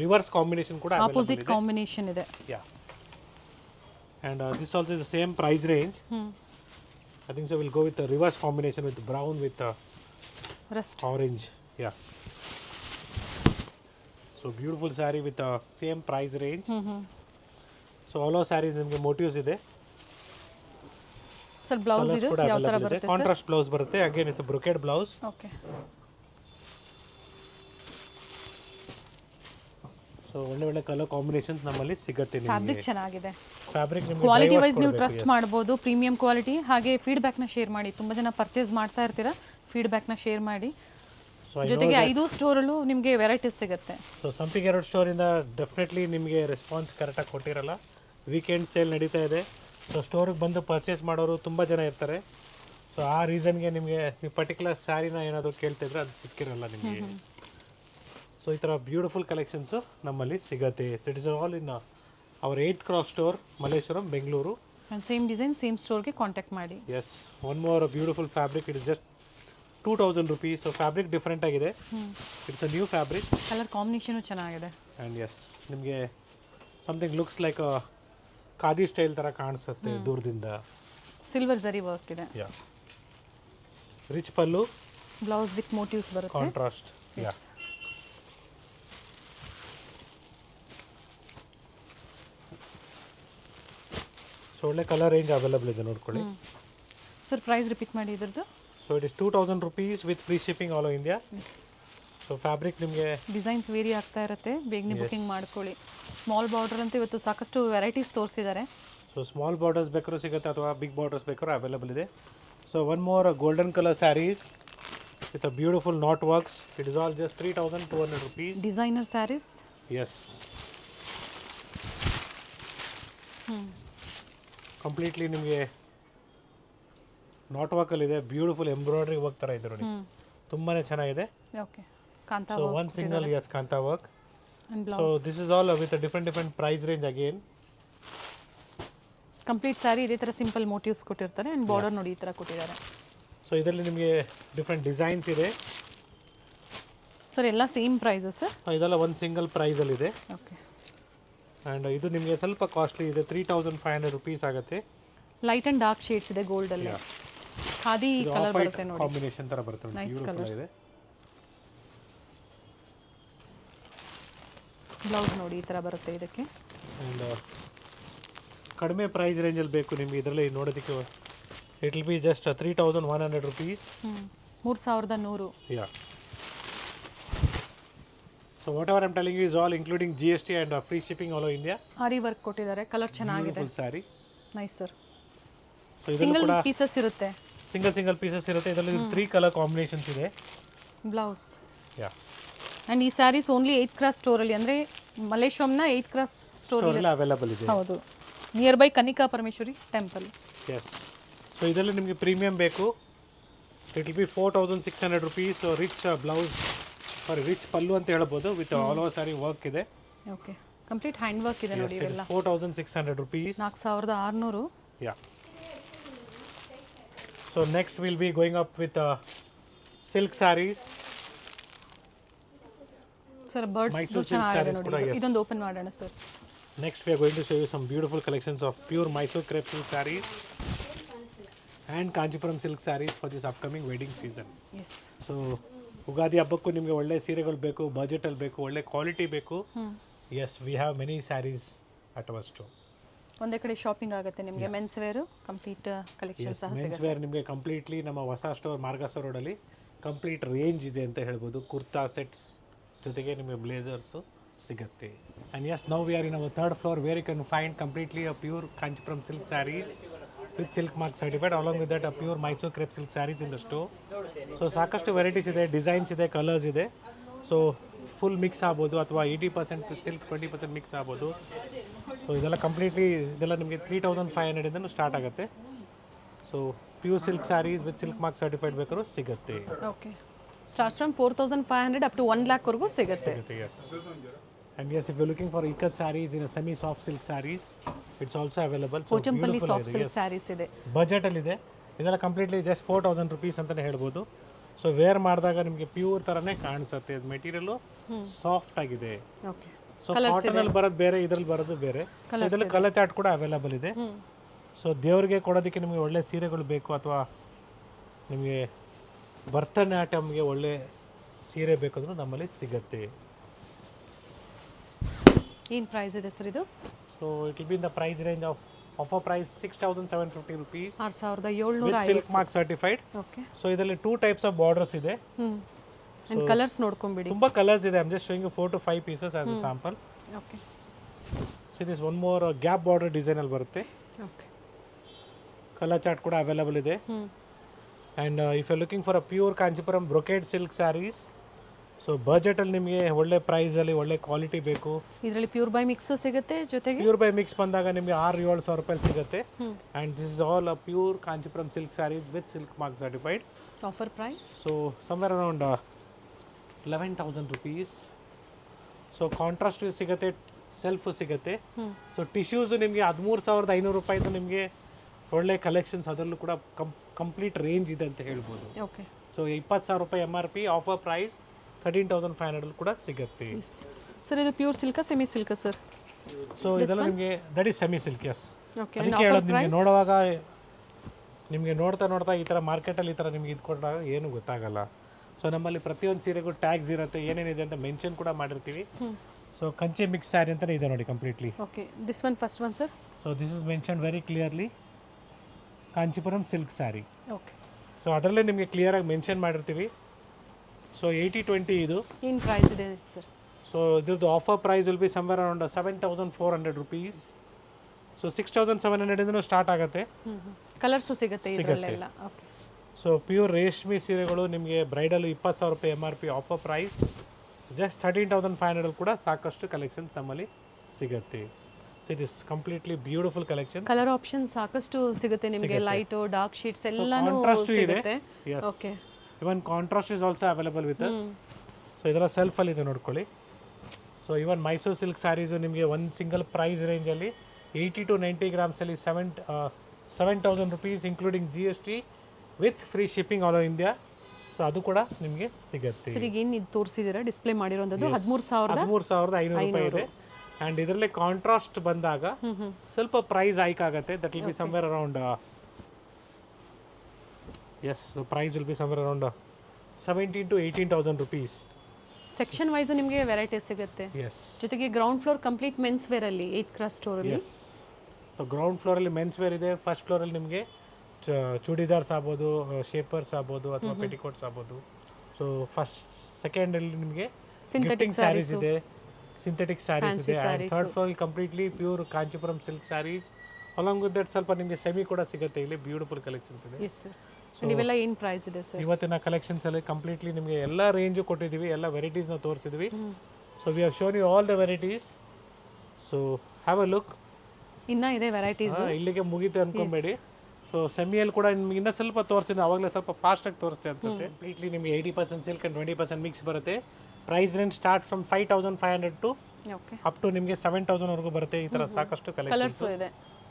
ರಿವರ್ಸ್ ಕಾಂಬಿನೇಷನ್ ಕೂಡ ಆಪೋಸಿಟ್ ಕಾಂಬಿನೇಷನ್ ಇದೆ. ಯಾ and this also is the same price range. I think so we'll go with the reverse combination with brown with Rust orange. Yeah, so beautiful saree with the same price range. So all our sarees ನಿಮಗೆ motifs ಇದೆ, sir blouse colours ಇದು ಕೂಡ ಯಾವ ತರ available ಇದೆ, ಬರುತ್ತೆ sir? Contrast blouse ಬರುತ್ತೆ, again it's brocade blouse. Okay, so ಒಳ್ಳೆ ಒಳ್ಳೆ ಕಲರ್ ಕಾಂಬಿನೇಷನ್ಸ್ ನಮ್ಮಲ್ಲಿ ಸಿಗುತ್ತೆ. ಫ್ಯಾಬ್ರಿಕ್ ಚೆನ್ನಾಗಿದೆ, ಫ್ಯಾಬ್ರಿಕ್ ನಿಮಗೆ ಕ್ವಾಲಿಟಿ ವೈಸ್ ನೀವು ಟ್ರಸ್ಟ್ ಮಾಡ್ಬೋದು, ಪ್ರೀಮಿಯಂ ಕ್ವಾಲಿಟಿ. ಹಾಗೆ ಫೀಡ್ಬ್ಯಾಕ್ನ ಶೇರ್ ಮಾಡಿ, ತುಂಬ ಜನ ಪರ್ಚೇಸ್ ಮಾಡ್ತಾ ಇರ್ತೀರಾ, ಫೀಡ್ಬ್ಯಾಕ್ನ ಶೇರ್ ಮಾಡಿ. ಜೊತೆಗೆ 5 ಸ್ಟೋರಲ್ಲೂ ನಿಮಗೆ ವೆರೈಟೀಸ್ ಸಿಗುತ್ತೆ. ಸೊ ಸಂಪಿಗೆ ರೋಡ್ ಸ್ಟೋರಿಂದ ಡೆಫಿನೆಟ್ಲಿ ನಿಮಗೆ ರೆಸ್ಪಾನ್ಸ್ ಕರೆಕ್ಟಾಗಿ ಕೊಟ್ಟಿರಲ್ಲ. ವೀಕೆಂಡ್ ಸೇಲ್ ನಡೀತಾ ಇದೆ, ಸೊ ಸ್ಟೋರಿಗೆ ಬಂದು ಪರ್ಚೇಸ್ ಮಾಡೋರು ತುಂಬ ಜನ ಇರ್ತಾರೆ. ಸೊ ಆ ರೀಸನ್ಗೆ ನಿಮಗೆ ನೀವು ಪರ್ಟಿಕ್ಯುಲರ್ ಸ್ಯಾರಿನ ಏನಾದರೂ ಕೇಳ್ತಿದ್ರೆ ಅದು ಸಿಕ್ಕಿರಲ್ಲ ನಿಮಗೆ. ಸೊ ಈ ಥರ ಬ್ಯೂಟಿಫುಲ್ ಕಲೆಕ್ಷನ್ಸು ನಮ್ಮಲ್ಲಿ ಸಿಗುತ್ತೆ. It is all in our 8th Cross store, Malleshwaram, Bengaluru. Same design same ಸ್ಟೋರ್ಗೆ ಕಾಂಟ್ಯಾಕ್ಟ್ ಮಾಡಿ. Yes, one more beautiful fabric. It is just 2000 rupees. So fabric different ಆಗಿದೆ, it's a new fabric. Colour combination ಚೆನ್ನಾಗಿದೆ. And yes, ನಿಮಗೆ something looks like khadi style ಥರ ಕಾಣಿಸುತ್ತೆ ದೂರದಿಂದ. Silver zari work ಇದೆ. Yeah, rich pallu, blouse with motifs ಬರುತ್ತೆ. Contrast. Yeah, so ಒಳ್ಳೆ colour range available ಇದೆ, ನೋಡ್ಕೊಳ್ಳಿ. ಸರ್ ಪ್ರೈಸ್ ರಿಪೀಟ್ ಮಾಡಿ ಇದ್ರದ್ದು. So it is 2000 rupees with free shipping all over India. So fabric ನಿಮಗೆ ಡಿಸೈನ್ಸ್ ವೇರಿ ಆಗ್ತಾ ಇರುತ್ತೆ, ಬೇಗನೆ ಬುಕಿಂಗ್ ಮಾಡ್ಕೊಳ್ಳಿ. ಸ್ಮಾಲ್ ಬಾರ್ಡರ್ ಅಂತ ಇವತ್ತು ಸಾಕಷ್ಟು ವೆರೈಟೀಸ್ ತೋರಿಸಿದ್ದಾರೆ. ಸೊ ಸ್ಮಾಲ್ ಬಾರ್ಡರ್ಸ್ ಬೇಕಾದ್ರೂ ಸಿಗುತ್ತೆ ಅಥವಾ ಬಿಗ್ ಬಾರ್ಡರ್ಸ್ ಬೇಕಾದ್ರೂ ಅವೈಲಬಲ್ ಇದೆ. So one more golden colour saris with a beautiful knot works. It is all just 3200 rupees. Designer saris. Yes, completely ನಿಮಗೆ ನಾಟ್ ವರ್ಕಲ್ಲಿದೆ, ಬ್ಯೂಟಿಫುಲ್ ಎಂಬ್ರಾಯ್ಡ್ರಿ ವರ್ಕ್ ಥರ ಇದೆ ನೋಡಿ, ತುಂಬಾ ಚೆನ್ನಾಗಿದೆ. Okay, kantha so work one single yes kantha work. And so blouse. This is all with different price range again. Complete sari ಇದೇ ಥರ simple motifs ಕೊಟ್ಟಿರ್ತಾರೆ ಆ್ಯಂಡ್ ಬಾರ್ಡರ್ ನೋಡಿ ಈ ಥರ ಕೊಟ್ಟಿದ್ದಾರೆ. ಸೊ ಇದರಲ್ಲಿ ನಿಮಗೆ ಡಿಫ್ರೆಂಟ್ ಡಿಸೈನ್ಸ್ ಇದೆ. ಸರ್ ಎಲ್ಲ ಸೇಮ್ ಪ್ರೈಸಸ್ ಸರ್? ಇದೆಲ್ಲ ಒಂದು ಸಿಂಗಲ್ ಪ್ರೈಸಲ್ಲಿದೆ. ಓಕೆ, ಆ್ಯಂಡ್ ಇದು ನಿಮಗೆ ಸ್ವಲ್ಪ ಕಾಸ್ಟ್ಲಿ ಇದೆ, 3500 rupees ಆಗುತ್ತೆ. ಲೈಟ್ ಆ್ಯಂಡ್ ಡಾರ್ಕ್ ಶೇಡ್ಸ್ ಇದೆ ಗೋಲ್ಡಲ್ಲಿ. ಖಾದಿ ಕಲರ್ ಬರುತ್ತೆ ನೋಡಿ, ಕಾಂಬಿನೇಷನ್ ಥರ ಬರುತ್ತೆ ನೋಡಿ, ನೈಸ್ ಬ್ಯೂಟಿಫುಲ್ ಕಲರ್. ಇದೆ. ಬ್ಲೌಸ್ ನೋಡಿ ಈ ಥರ ಬರುತ್ತೆ ಇದಕ್ಕೆ. ಆ್ಯಂಡ್ ಕಡಿಮೆ ಪ್ರೈಸ್ ರೇಂಜಲ್ಲಿ ಬೇಕು ನಿಮಗೆ ಇದರಲ್ಲಿ ನೋಡೋದಕ್ಕೆ, it will be just 3100 rupees. 3100. Yeah, so whatever I'm telling is all including GST and free shipping all over India. Aari work ಕೊಟ್ಟಿದ್ದಾರೆ, ಕಲರ್ ಚೆನ್ನಾಗಿದೆ. Full sari. Nice sir. So ಇದರಲ್ಲಿ ಸಿಂಗಲ್ ಕೂಡ ಪೀಸಸ್ ಇರುತ್ತೆ. ಸಿಂಗಲ್ ಪೀಸಸ್ ಇರುತ್ತೆ. ಇದರಲ್ಲಿ 3 colour combinations ಇದೆ. Blouse. Yeah, and ಈ sarees only 8th Cross ಸ್ಟೋರಲ್ಲಿ, ಅಂದರೆ ಮಲ್ಲೇಶ್ವರಂನ 8th Cross ಸ್ಟೋರಲ್ಲಿ ಎಲ್ಲ ಅವೈಲಬಲ್ ಇದೆ. ಹೌದು, near by Kanika Parameshwari temple. Yes, so ಇದರಲ್ಲಿ ನಿಮಗೆ ಪ್ರೀಮಿಯಂ ಬೇಕು, it will be 4600 rupees. So rich blouse for rich pallu ಅಂತ ಹೇಳ್ಬೋದು, with all over sari work ಇದೆ. ಓಕೆ, ಕಂಪ್ಲೀಟ್ ಹ್ಯಾಂಡ್ ವರ್ಕ್ ಇದೆ ನೋಡಿ ಇವೆಲ್ಲ. 4600 rupees. 4600. Yeah. So next we'll be going up with silk sarees. Sir birds Mysore silk ಚೆನ್ನಾಗಿದೆ sarees ನೋಡಿ. ಕೂಡ, yes. ಇದೊಂದು ಓಪನ್ ಮಾಡೋಣ sir. Next we are going to show you some beautiful collections of pure Mysore crepe silk sarees and Kanchipuram silk sarees for this upcoming wedding season. Yes, so Ugadi ಹಬ್ಬಕ್ಕೂ ನಿಮಗೆ ಒಳ್ಳೆ ಸೀರೆಗಳು ಬೇಕು, ಬಜೆಟಲ್ಲಿ ಬೇಕು, ಒಳ್ಳೆ ಕ್ವಾಲಿಟಿ ಬೇಕು. Yes, we have many sarees at our store. ಒಂದೇ ಕಡೆ ಶಾಪಿಂಗ್ ಆಗುತ್ತೆ ನಿಮಗೆ. ಮೆನ್ಸ್ ವೇರು ಕಂಪ್ಲೀಟ್ ಕಲೆಕ್ಷನ್ ಸಹ ಮೆನ್ಸ್ ಸಿಗುತ್ತೆ. ವೇರ್ ನಿಮಗೆ ಕಂಪ್ಲೀಟ್ಲಿ ನಮ್ಮ ಹೊಸ ಸ್ಟೋರ್ ಮಾರ್ಗಾಸ ರೋಡಲ್ಲಿ ಕಂಪ್ಲೀಟ್ ರೇಂಜ್ ಇದೆ ಅಂತ ಹೇಳ್ಬೋದು. ಕುರ್ತಾ ಸೆಟ್ಸ್ ಜೊತೆಗೆ ನಿಮಗೆ ಬ್ಲೇಸರ್ಸು ಸಿಗುತ್ತೆ. And yes, now we are in our 3rd floor where you can find completely a pure Kanchipuram silk sarees with silk mark certified, along with that a pure Mysore crepe silk saris in the store. So ಸಾಕಷ್ಟು varieties ಇದೆ, designs ಇದೆ, colours ಇದೆ. So full mix ಆಗ್ಬೋದು ಅಥವಾ 80% silk 20% mix ಆಗ್ಬೋದು. So ಇದೆಲ್ಲ completely ಇದೆಲ್ಲ ನಿಮಗೆ 3500 ಇಂದನೂ ಸ್ಟಾರ್ಟ್ ಆಗುತ್ತೆ. So pure silk sarees with silk mark certified ಬೇಕಾದ್ರೂ ಸಿಗುತ್ತೆ. Okay, starts from 4500 up to 1 lakh ವರೆಗೂ ಸಿಗುತ್ತೆ. Yes. And yes, if you're looking for ikat sarees in a semi soft silk sarees, it's also available. So Pochampally beautiful soft ಇದೆ, silk yes. Saris ಇದೆ. Budget ಅಲ್ಲಿ ಇದೆ. ಇದೆಲ್ಲ completely just 4000 rupees ಅಂತಾನೆ ಹೇಳ್ಬೋದು. So where ಮಾಡಿದಾಗ ನಿಮಗೆ ಪ್ಯೂರ್ ಥರನೇ ಕಾಣಿಸುತ್ತೆ. ಅದು ಮೆಟೀರಿಯಲ್ಲು ಸಾಫ್ಟ್ ಆಗಿದೆ. ಓಕೆ, ಸೊ ಕಾಟನಲ್ಲಿ ಬರೋದು ಬೇರೆ, ಇದ್ರಲ್ಲಿ ಬರೋದು ಬೇರೆ. ಇದರಲ್ಲಿ ಕಲರ್ ಚಾರ್ಟ್ ಕೂಡ ಅವೈಲೇಬಲ್ ಇದೆ. ಸೊ ದೇವರಿಗೆ ಕೊಡೋದಕ್ಕೆ ನಿಮಗೆ ಒಳ್ಳೆ ಸೀರೆಗಳು ಬೇಕು ಅಥವಾ ನಿಮಗೆ ಭರತನಾಟ್ಯಮ್ಗೆ ಒಳ್ಳೆ ಸೀರೆ ಬೇಕಂದ್ರೂ ನಮ್ಮಲ್ಲಿ ಸಿಗುತ್ತೆ. ಏನು ಪ್ರೈಸ್ ಇದೆ ಸರ್ ಇದು? So it will be in the price range of offer price 6,750 rupees 6,750 with silk mark certified. Okay. So ಇದರಲ್ಲಿ 2 types of borders ಇದೆ. ಅಂಡ್ ಕಲರ್ಸ್ ನೋಡ್ಕೊಂಬಿಡಿ. ತುಂಬಾ ಕಲರ್ಸ್ ಇದೆ. I am just showing you 4 to 5 pieces as a sample. Okay. So this one more gap border design ಅಲ್ಲಿ ಬರುತ್ತೆ. Okay. Colour chart ಕೂಡ available ಇದೆ. And if you looking for a pure Kanchipuram brocade silk saris, so ಬಜೆಟಲ್ಲಿ ನಿಮಗೆ ಒಳ್ಳೆ ಪ್ರೈಸಲ್ಲಿ ಒಳ್ಳೆ quality ಬೇಕು. ಇದರಲ್ಲಿ ಪ್ಯೂರ್ ಬೈ ಮಿಕ್ಸ್ ಸಿಗುತ್ತೆ, ಜೊತೆಗೆ ಪ್ಯೂರ್ ಬೈ ಮಿಕ್ಸ್ ಬಂದಾಗ ನಿಮಗೆ 6,000-7,000 ರೂಪಾಯಿ ಸಿಗುತ್ತೆ. And this is all a pure Kanchipuram silk sarees with silk mark certified. Offer price so somewhere around 11,000 rupees. So contrast ಸಿಗುತ್ತೆ, ಸೆಲ್ಫ್ ಸಿಗುತ್ತೆ. ಸೊ ಟಿಶ್ಯೂಸ್ ನಿಮಗೆ 13,500 ರೂಪಾಯಿದು ನಿಮಗೆ ಒಳ್ಳೆ ಕಲೆಕ್ಷನ್ಸ್, ಅದರಲ್ಲೂ ಕೂಡ ಕಂಪ್ಲೀಟ್ ರೇಂಜ್ ಇದೆ ಅಂತ ಹೇಳ್ಬೋದು. ಓಕೆ. ಸೊ 20,000 ರೂಪಾಯಿ MRP, ಆಫರ್ ಪ್ರೈಸ್ 13,500 ಕೂಡ ಸಿಗುತ್ತೆ. ಸರ್ ಇದು ಪ್ಯೂರ್ ಸಿಲ್ಕಾ ಸೆಮಿ ಸಿಲ್ಕಾ ಸರ್? ಸೊ ಇದೆಲ್ಲ ನಿಮಗೆ that is semi silk. Yes. Okay. ಅದಕ್ಕೆ ಹೇಳೋದು ನಿಮಗೆ ನೋಡುವಾಗ ನಿಮಗೆ ನೋಡ್ತಾ ಈ ಥರ ಮಾರ್ಕೆಟಲ್ಲಿ ಈ ಥರ ನಿಮಗೆ ಇದು ಕೊಟ್ಟಾಗ ಏನು ಗೊತ್ತಾಗಲ್ಲ. ಸೊ ನಮ್ಮಲ್ಲಿ ಪ್ರತಿಯೊಂದು ಸೀರೆಗೂ ಟ್ಯಾಗ್ಸ್ ಇರುತ್ತೆ, ಏನೇನಿದೆ ಅಂತ ಮೆನ್ಷನ್ ಕೂಡ ಮಾಡಿರ್ತೀವಿ. ಸೊ ಕಂಚಿ ಮಿಕ್ಸ್ ಸ್ಯಾರಿ ಅಂತಲೇ ಇದೆ ನೋಡಿ completely. Okay. This one first one sir? So this is mention very clearly Kanchipuram silk sari. Okay. So ಅದರಲ್ಲೇ ನಿಮಗೆ ಕ್ಲಿಯರಾಗಿ ಮೆನ್ಷನ್ ಮಾಡಿರ್ತೀವಿ. ಸೊ 80-20 ಇದು. ಏನು ಪ್ರೈಸ್ ಇದೆ ಸರ್? ಸೊ ಇದ್ರದ್ದು offer price will be somewhere around 7,400 rupees. So 6,700 ಇಂದನೂ ಸ್ಟಾರ್ಟ್ ಆಗುತ್ತೆ. ಕಲರ್ಸು ಸಿಗುತ್ತೆ ಇದರಲ್ಲೆಲ್ಲ. ಓಕೆ. ಸೊ ಪ್ಯೂರ್ ರೇಷ್ಮೆ ಸೀರೆಗಳು ನಿಮಗೆ ಬ್ರೈಡಲ್ 20,000 ರೂಪಾಯಿ MRP, ಆಫರ್ ಪ್ರೈಸ್ ಜಸ್ಟ್ 13,500 ಕೂಡ ಸಾಕಷ್ಟು ಕಲೆಕ್ಷನ್ಸ್ ನಮ್ಮಲ್ಲಿ ಸಿಗುತ್ತೆ. So it is completely beautiful collection. Colour option ಸಾಕಷ್ಟು ಸಿಗುತ್ತೆ ನಿಮಗೆ, ಲೈಟು ಡಾರ್ಕ್ ಶೀಟ್ಸ್ ಎಲ್ಲಾನು ಸಿಗುತ್ತೆ. Okay. Even contrast is also available with us. So ಇದರ ಸೆಲ್ಫಲ್ಲಿ ಇದೆ ನೋಡ್ಕೊಳ್ಳಿ. So even Mysore silk sarees ನಿಮಗೆ ಒಂದು ಸಿಂಗಲ್ ಪ್ರೈಸ್ ರೇಂಜಲ್ಲಿ 80 to 90 ಗ್ರಾಮ್ಸಲ್ಲಿ 7,000 rupees including GST with free shipping all over India. So ಅದು ಕೂಡ ನಿಮಗೆ ಸಿಗುತ್ತೆ. ಸರ್ ಈಗ ಏನು ಇದು ತೋರಿಸಿದ್ದೀರಾ ಡಿಸ್ಪ್ಲೇ ಮಾಡಿರೋಂಥದ್ದು 13,500 ರೂಪಾಯಿ ಇದೆ. ಆ್ಯಂಡ್ ಇದರಲ್ಲಿ ಕಾಂಟ್ರಾಸ್ಟ್ ಬಂದಾಗ ಸ್ವಲ್ಪ ಪ್ರೈಸ್ ಹೈಕ್ ಆಗುತ್ತೆ. That will be somewhere around price will be somewhere around 17,000 to 18,000 rupees. Section wise ನಿಮಗೆ ವೆರೈಟೀಸ್ ಸಿಗುತ್ತೆ. ಎಸ್. ಜೊತೆಗೆ ground floor complete men's wear ಅಲ್ಲಿ 8th ಕ್ರಾಸ್ ಸ್ಟೋರಲ್ಲಿ. ಎಸ್. ಸೊ ಗ್ರೌಂಡ್ ಫ್ಲೋರಲ್ಲಿ ಮೆನ್ಸ್ ವೇರ್ ಇದೆ. ಫಸ್ಟ್ ಫ್ಲೋರಲ್ಲಿ ನಿಮಗೆ ಚೂಡಿದಾರ್ಸ್ ಆಗ್ಬೋದು, ಶೇಪರ್ಸ್ ಆಗ್ಬೋದು ಅಥವಾ ಪೆಟಿಕೋಟ್ಸ್ ಆಗ್ಬೋದು. ಸೊ ಸೆಕೆಂಡಲ್ಲಿ ನಿಮಗೆ ಸಿಂಥೆಟಿಕ್ ಸ್ಯಾರೀಸ್ ಇದೆ, ಸಿಂಥೆಟಿಕ್ ಸ್ಯಾರೀಸ್ ಇದೆ. And third floor completely pure Kanchipuram silk sarees. Along with that ಸ್ವಲ್ಪ ನಿಮಗೆ ಸೆಮಿ ಕೂಡ ಸಿಗುತ್ತೆ. ಇಲ್ಲಿ ಬ್ಯೂಟಿಫುಲ್ ಕಲೆಕ್ಷನ್ಸ್ ಇದೆ. Yes sir. ಇವೆಲ್ಲ ಏನು ಪ್ರೈಸ್ ಇದೆ ಸರ್? ಇವತ್ತಿನ ಕಲೆಕ್ಷನ್ಸ್ ಅಲ್ಲಿ ಕಂಪ್ಲೀಟ್ಲಿ ನಿಮಗೆ ಎಲ್ಲ ರೇಂಜು ಕೊಟ್ಟಿದ್ದೀವಿ, ಎಲ್ಲ ವೆರೈಟೀಸ್ನ ತೋರಿಸಿದ್ವಿ. So we have shown you all the varieties. So have a look. ಇನ್ನೂ ಇದೆ ವೆರೈಟೀಸ್, ಇಲ್ಲಿಗೆ ಮುಗೀತು ಅನ್ಕೊಂಬೇಡಿ. ಸೊ ಸೆಮಿಯಲ್ಲಿ ಕೂಡ ನಿಮ್ಗೆ ಇನ್ನೂ ಸ್ವಲ್ಪ ತೋರಿಸಿದ್ರೆ ಅವಾಗಲೇ ಸ್ವಲ್ಪ ಫಾಸ್ಟಾಗಿ ತೋರಿಸ್ತೆ ಅನ್ಸುತ್ತೆ. ಕಂಪ್ಲೀಟ್ಲಿ ನಿಮಗೆ 80% ಸಿಲ್ಕ್ ಆ್ಯಂಡ್ 20% ಮಿಕ್ಸ್ ಬರುತ್ತೆ. Price range start from 5,500 to up to ನಿಮಗೆ 7,000 ವರೆಗೂ ಬರುತ್ತೆ. ಈ ಥರ ಸಾಕಷ್ಟು ಕಲೆಕ್ಷನ್ಸ್ ಇದೆ.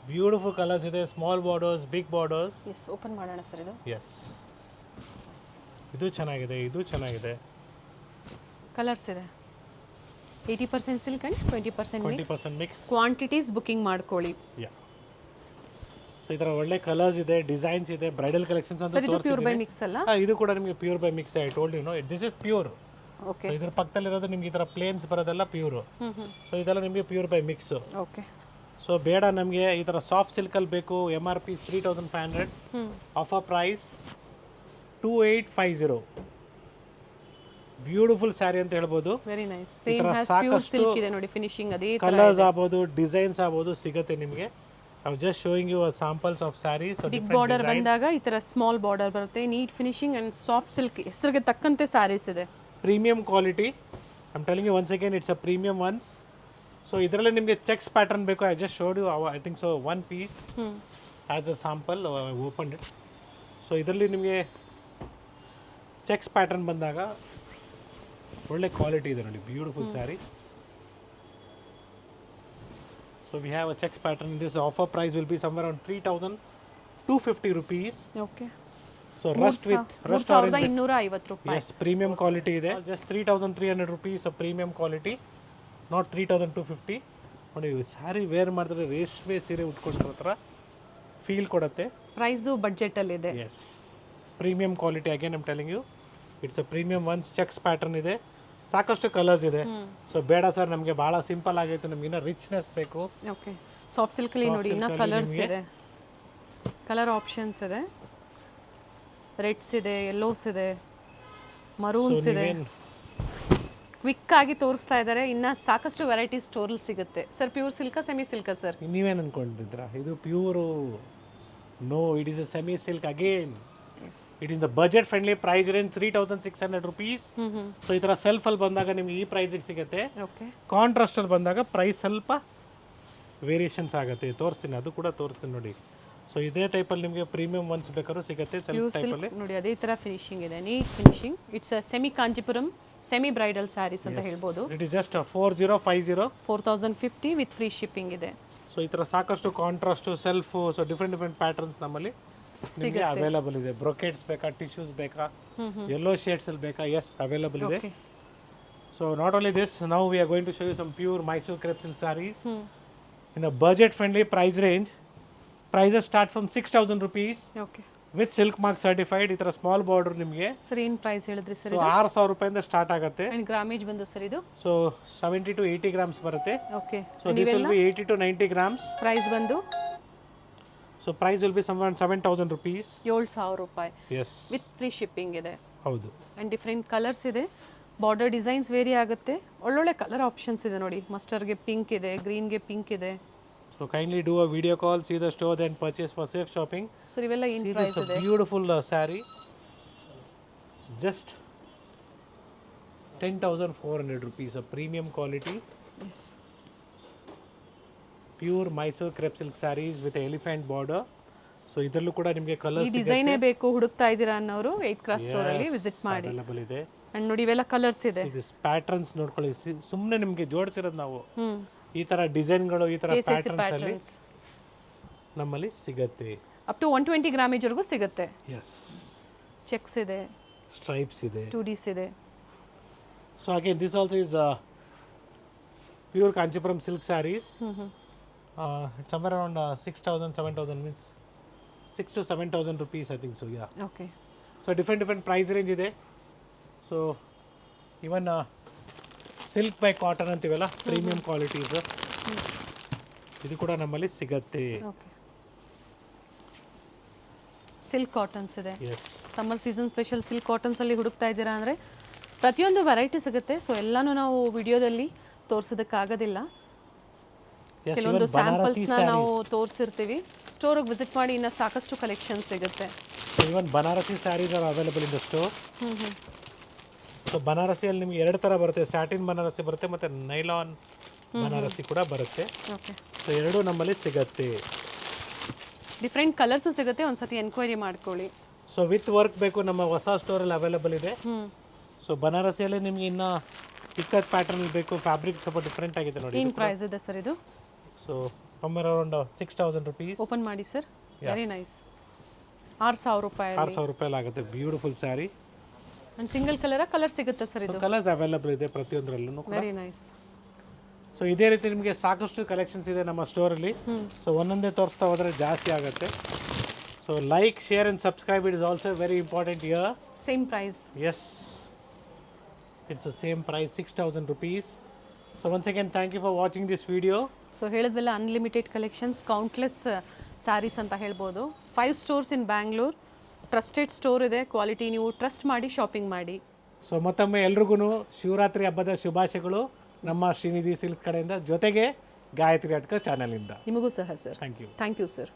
ಬ್ಯೂಟಿಫುಲ್ ಕಲರ್ಸ್ ಇದೆ. Small borders, big borders. Yes. Open ಮಾಡೋಣ ಸರ್ ಇದು. ಎಸ್. ಇದು ಚೆನ್ನಾಗಿದೆ, ಇದು ಚೆನ್ನಾಗಿದೆ. ಕಲರ್ಸ್ ಇದೆ. 80% silk and 20% mix. Quantities booking ಮಾಡ್ಕೊಳ್ಳಿ. ಯಾ. ಸೊ ಈ ಥರ ಒಳ್ಳೆ ಕಲರ್ಸ್ ಇದೆ, ಡಿಸೈನ್ಸ್ ಇದೆ, ಬ್ರೈಡಲ್ ಕಲೆಕ್ಷನ್ಸ್ ಅಂತ ಸರ್ ಇದು ಪ್ಯೂರ್ ಬೈ ಮಿಕ್ಸ್ ಅಲ್ಲ? ಇದು ಕೂಡ ನಿಮಗೆ pure by mix. I told you no this is pure. Okay. ಇದ್ರ ಪಕ್ಕದಲ್ಲಿರೋದು ನಿಮ್ಗೆ ಈ ಥರ ಪ್ಲೇನ್ಸ್ ಬರೋದೆಲ್ಲ ಪ್ಯೂರು. ಸೊ ಇದೆಲ್ಲ ನಿಮಗೆ pure by mix. Okay. So ಬೇಡ ನಮಗೆ ಈ ಥರ ಸಾಫ್ಟ್ ಸಿಲ್ಕಲ್ಲಿ ಬೇಕು. MRP 3,500, offer price 2,850. Beautiful sari ಅಂತ ಹೇಳ್ಬೋದು. Very nice. Same has pure silk ಇದೆ ನೋಡಿ, ಫಿನಿಶಿಂಗ್ ಅದೇ ತರ ಕಲರ್ಸ್ ಆಗ್ಬೋದು, ಡಿಸೈನ್ಸ್ ಆಗ್ಬೋದು ಸಿಗುತ್ತೆ ನಿಮಗೆ. I was just showing you samples of saris. Big border ಬಂದಾಗ ಈ ತರ ಸ್ಮಾಲ್ ಬಾರ್ಡರ್ ಬರುತ್ತೆ, neat finishing and soft silk ಹೆಸರಿಗೆ ತಕ್ಕಂತೆ ಸ್ಯಾರೀಸ್ ಇದೆ. Premium quality. I am telling you once again it's a premium ones. So ಇದರಲ್ಲಿ ನಿಮಗೆ ಚೆಕ್ಸ್ ಪ್ಯಾಟರ್ನ್ ಬೇಕು. I just showed you I think so one piece as a sample. Open it. So ಇದರಲ್ಲಿ ನಿಮಗೆ checks pattern ಬಂದಾಗ ಒಳ್ಳೆ quality ಇದೆ ನೋಡಿ. Beautiful sari. So we have a checks pattern. This offer price will be somewhere around 3,250 rupees. Okay. So rust with rust 3,250 ರೂಪಾಯಿ. Yes. Premium quality ಇದೆ. Just 3,300 rupees premium quality not 3250. ನೋಡಿ sari wear ಮಾಡಿದ್ರೆ ರೇಷ್ಮೆ ಸೀರೆ ಉಟ್ಕೊಂಡಿರೋ ಥರ ಫೀಲ್ ಕೊಡುತ್ತೆ. ಪ್ರೈಸು ಬಡ್ಜೆಟಲ್ಲಿದೆ. Yes, premium quality. Again I'm telling you, it's a premium ones. Checks pattern ಇದೆ, ಸಾಕಷ್ಟು ಕಲರ್ಸ್ ಇದೆ. ಸೊ ಬೇಡ ಸರ್ ನಮಗೆ ಭಾಳ ಸಿಂಪಲ್ ಆಗೈತೆ, ನಮ್ಗೆ ಇನ್ನೂ ರಿಚ್ನೆಸ್ ಬೇಕು. ಓಕೆ, ಸಾಫ್ಟ್ ಸಿಲ್ಕಲ್ಲಿ ನೋಡಿ ಇನ್ನೂ ಕಲರ್ಸ್ ಇದೆ, ಕಲರ್ ಆಪ್ಷನ್ಸ್ ಇದೆ. ರೆಡ್ಸ್ ಇದೆ, ಯೆಲ್ಲೋಸ್ ಇದೆ, ಮರೂನ್ಸ್ ಇದೆ. ಕ್ವಿಕ್ ಆಗಿ ತೋರಿಸ್ತಾ ಇದ್ದಾರೆ. ಇನ್ನು ಸಾಕಷ್ಟು ವೆರೈಟೀಸ್ ಸ್ಟೋರಲ್ಲಿ ಸಿಗುತ್ತೆ. ಸರ್ ಪ್ಯೂರ್ ಸಿಲ್ಕಾ ಸೆಮಿ ಸಿಲ್ಕಾ ಸರ್? ನೀವೇನು ಅನ್ಕೊಂಡಿದ್ರ ಇದು pure? No, it is a semi silk. Again it is the budget friendly price range 3600 rupees. So ಈ ಥರ ಸೆಲ್ಫಲ್ಲಿ ಬಂದಾಗ ನಿಮ್ಗೆ ಈ ಪ್ರೈಸಿಗೆ ಸಿಗುತ್ತೆ. ಓಕೆ, ಕಾಂಟ್ರಾಸ್ಟಲ್ಲಿ ಬಂದಾಗ ಪ್ರೈಸ್ ಸ್ವಲ್ಪ ವೇರಿಯೇಷನ್ಸ್ ಆಗುತ್ತೆ. ತೋರಿಸ್ತೀನಿ, ಅದು ಕೂಡ ತೋರಿಸ್ತೀನಿ ನೋಡಿ. ಸೊ ಇದೇ ಟೈಪಲ್ಲಿ ನಿಮಗೆ ಪ್ರೀಮಿಯಂ ಒನ್ಸ್ ಬೇಕಾದ್ರೂ ಸಿಗುತ್ತೆ. ಪ್ಯೂರ್ ಸಿಲ್ಕ್ ನೋಡಿ, ಅದೇ ಥರ ಫಿನಿಶಿಂಗ್ ಇದೆ, neat finishing. It's semi Kanchipuram semi bridal saris ಅಂತ ಹೇಳ್ಬೋದು. It is just 4050, 4050 with free shipping ಇದೆ. ಸೊ ಈ ಥರ ಸಾಕಷ್ಟು contrast, self, so different patterns ನಮ್ಮಲ್ಲಿ ನಿಮಗೆ ಅವೈಲಬಲ್ ಇದೆ. ಬ್ರೊಕೆಟ್ಸ್ ಬೇಕಾ, ಟಿಶ್ಯೂಸ್ ಬೇಕಾ, ಯೆಲ್ಲೋ ಶೇಡ್ಸಲ್ಲಿ ಬೇಕಾ? ಎಸ್, ಅವೈಲಬಲ್ ಇದೆ. So not only this, now we are going to show you some pure Mysore crepe silk saris in a budget friendly price range. Prices start from 6000 rupees. Okay, with silk mark certified. ಈ ಥರ small border ನಿಮಗೆ sir ಏನು price ಹೇಳಿದ್ರಿ sir? 6000 ರೂಪಾಯಿಂದ start ಆಗುತ್ತೆ. And grammage ಬಂದು sir ಇದು? So 70 to 80 grams ಬರುತ್ತೆ. Okay, so this will B 80 to 90 grams. Price ಬಂದು? So price will be some 7000 rupees. 7000 ರೂಪಾಯಿ ಎಸ್, ವಿತ್ ಫ್ರೀ ಶಿಪ್ಪಿಂಗ್ ಇದೆ. ಹೌದು. ಆ್ಯಂಡ್ ಡಿಫ್ರೆಂಟ್ ಕಲರ್ಸ್ ಇದೆ, ಬಾರ್ಡರ್ ಡಿಸೈನ್ಸ್ ವೇರಿ ಆಗುತ್ತೆ. ಒಳ್ಳೊಳ್ಳೆ ಕಲರ್ ಆಪ್ಷನ್ಸ್ ಇದೆ ನೋಡಿ. ಮಸ್ಟರ್ಗೆ ಪಿಂಕ್ ಇದೆ, ಗ್ರೀನ್ಗೆ ಪಿಂಕ್ ಇದೆ. So kindly do a video call, see the store, then purchase for safe shopping. Sir ಇವೆಲ್ಲ ಏನು See ಪ್ರೈಸ್ this ಇದೆ? beautiful saree. Just 10,400 rupees. A premium quality, yes, pure Mysore crepe silk sarees with elephant border. So ಇದರಲ್ಲೂ ಕೂಡ ನಿಮಗೆ ಈ colours ಡಿಸೈನೇ ಬೇಕು ಹುಡುಕ್ತಾ ಇದ್ದೀರಾ ಅನ್ನೋರು 8th ಕ್ರಾಸ್ ಸ್ಟೋರಲ್ಲಿ ವಿಸಿಟ್ ಮಾಡಿ. ಅವೈಲಬಲ್ ಇದೆ. ಆ್ಯಂಡ್ ನೋಡಿ ಇವೆಲ್ಲ ಕಲರ್ಸ್ ಇದೆ. ದಿಸ್ ಪ್ಯಾಟರ್ನ್ಸ್ ನೋಡ್ಕೊಳ್ಳಿ. ಸುಮ್ಮನೆ ನಿಮಗೆ ಜೋಡಿಸಿರೋದು ನಾವು. ಈ ಥರ ಡಿಸೈನ್ಗಳು, ಈ ಥರ ಪ್ಯಾಟರ್ನ್ಸ್ ಅಲ್ಲಿ ನಮ್ಮಲ್ಲಿ ಸಿಗತ್ತೆ. ಅಪ್ ಟು 120 ಗ್ರಾಮೇಜ್ವರೆಗೂ ಸಿಗುತ್ತೆ. ಎಸ್, ಚೆಕ್ಸ್ ಇದೆ, ಸ್ಟ್ರೈಪ್ಸ್ ಇದೆ, 2Ds ಇದೆ. So again this also is pure Kanchipuram silk saris. somewhere around 6000 7000 means 6 to 7000 rupees I think so. Yeah, okay. So different price range ಇದೆ. So even silk by cotton ಅಂತೀವಲ್ಲ, premium qualities, ಇದು ಕೂಡ ನಮ್ಮಲ್ಲಿ ಸಿಗತ್ತೆ. Okay, silk cottons ಇದೆ. Yes, summer season special silk ಕಾಟನ್ಸಲ್ಲಿ ಹುಡುಕ್ತಾ ಇದ್ದೀರಾ ಅಂದರೆ ಪ್ರತಿಯೊಂದು ವೆರೈಟಿ ಸಿಗುತ್ತೆ. ಸೊ ಎಲ್ಲನೂ ನಾವು ವಿಡಿಯೋದಲ್ಲಿ ತೋರಿಸೋದಕ್ಕಾಗೋದಿಲ್ಲ. ಕೆಲವೊಂದು ಸ್ಯಾಂಪಲ್ಸ್ನ ನಾವು ತೋರಿಸಿರ್ತೀವಿ. ಸ್ಟೋರಿಗೆ ವಿಸಿಟ್ ಮಾಡಿ ಇನ್ನೂ ಸಾಕಷ್ಟು ಕಲೆಕ್ಷನ್ ಸಿಗುತ್ತೆ. Even Banarasi saris are available in the store. So ಬನಾರಸಿಯಲ್ಲಿ ನಿಮ್ಗೆ 2 ಥರ ಬರುತ್ತೆ. ಸ್ಯಾಟಿನ್ ಬನಾರಸಿ ಬರುತ್ತೆ ಮತ್ತು ನೈಲಾನ್ ಬನಾರಸಿ ಕೂಡ ಬರುತ್ತೆ. ಓಕೆ, ಸೊ ಎರಡೂ ನಮ್ಮಲ್ಲಿ ಸಿಗತ್ತೆ. ಡಿಫ್ರೆಂಟ್ ಕಲರ್ಸು ಸಿಗುತ್ತೆ, ಒಂದ್ಸತಿ ಎನ್ಕ್ವೈರಿ ಮಾಡ್ಕೊಳ್ಳಿ. ಸೊ ವಿತ್ ವರ್ಕ್ ಬೇಕು, ನಮ್ಮ ಹೊಸ ಸ್ಟೋರಲ್ಲಿ ಅವೈಲಬಲ್ ಇದೆ. ಸೊ ಬನಾರಸಿಯಲ್ಲಿ ನಿಮ್ಗೆ ಇನ್ನು ಇಕ್ಕತ್ ಪ್ಯಾಟರ್ನ್ ಬೇಕು, ಫ್ಯಾಬ್ರಿಕ್ ಸ್ವಲ್ಪ ಡಿಫ್ರೆಂಟ್ ಆಗಿದೆ ನೋಡಿ. ಏನು ಪ್ರೈಸ್ ಇದೆ ಸರ್ ಇದು? So somewhere around 6000 rupees. Open ಮಾಡಿ ಸರ್. Very nice. 6000 ರೂಪಾಯಿ. 6000 ರೂಪಾಯಿ ಆಗುತ್ತೆ. Beautiful sari. And single colour ಸಿಗುತ್ತೆ ಸರ್ ಇದು? ಕಲರ್ಸ್ ಅವೈಲಬಲ್ ಇದೆ ಪ್ರತಿಯೊಂದರಲ್ಲೂ. Very nice. ಸೊ ಇದೇ ರೀತಿ ನಿಮಗೆ ಸಾಕಷ್ಟು ಕಲೆಕ್ಷನ್ಸ್ ಇದೆ ನಮ್ಮ ಸ್ಟೋರಲ್ಲಿ. ಸೊ ಒಂದೊಂದೇ ತೋರಿಸ್ತಾ ಹೋದರೆ ಜಾಸ್ತಿ ಆಗುತ್ತೆ. So like, share and subscribe, it is also very important year. Same price. Yes, it's the same price, 6000 rupees. So once again thank you for watching this video. So ಹೇಳಿದ್ವಲ್ಲ, unlimited collections, countless saris ಅಂತ ಹೇಳ್ಬೋದು. 5 stores in Bangalore. Trusted store ಇದೆ. Quality ನೀವು trust ಮಾಡಿ shopping ಮಾಡಿ. ಸೊ ಮತ್ತೊಮ್ಮೆ ಎಲ್ರಿಗೂ ಶಿವರಾತ್ರಿ ಹಬ್ಬದ ಶುಭಾಶಯಗಳು ನಮ್ಮ ಶ್ರೀನಿಧಿ ಸಿಲ್ಕ್ ಕಡೆಯಿಂದ, ಜೊತೆಗೆ ಗಾಯತ್ರಿ ಅಡ್ಕ ಚಾನಲಿಂದ. ನಿಮಗೂ ಸಹ sir. Thank you. Thank you sir.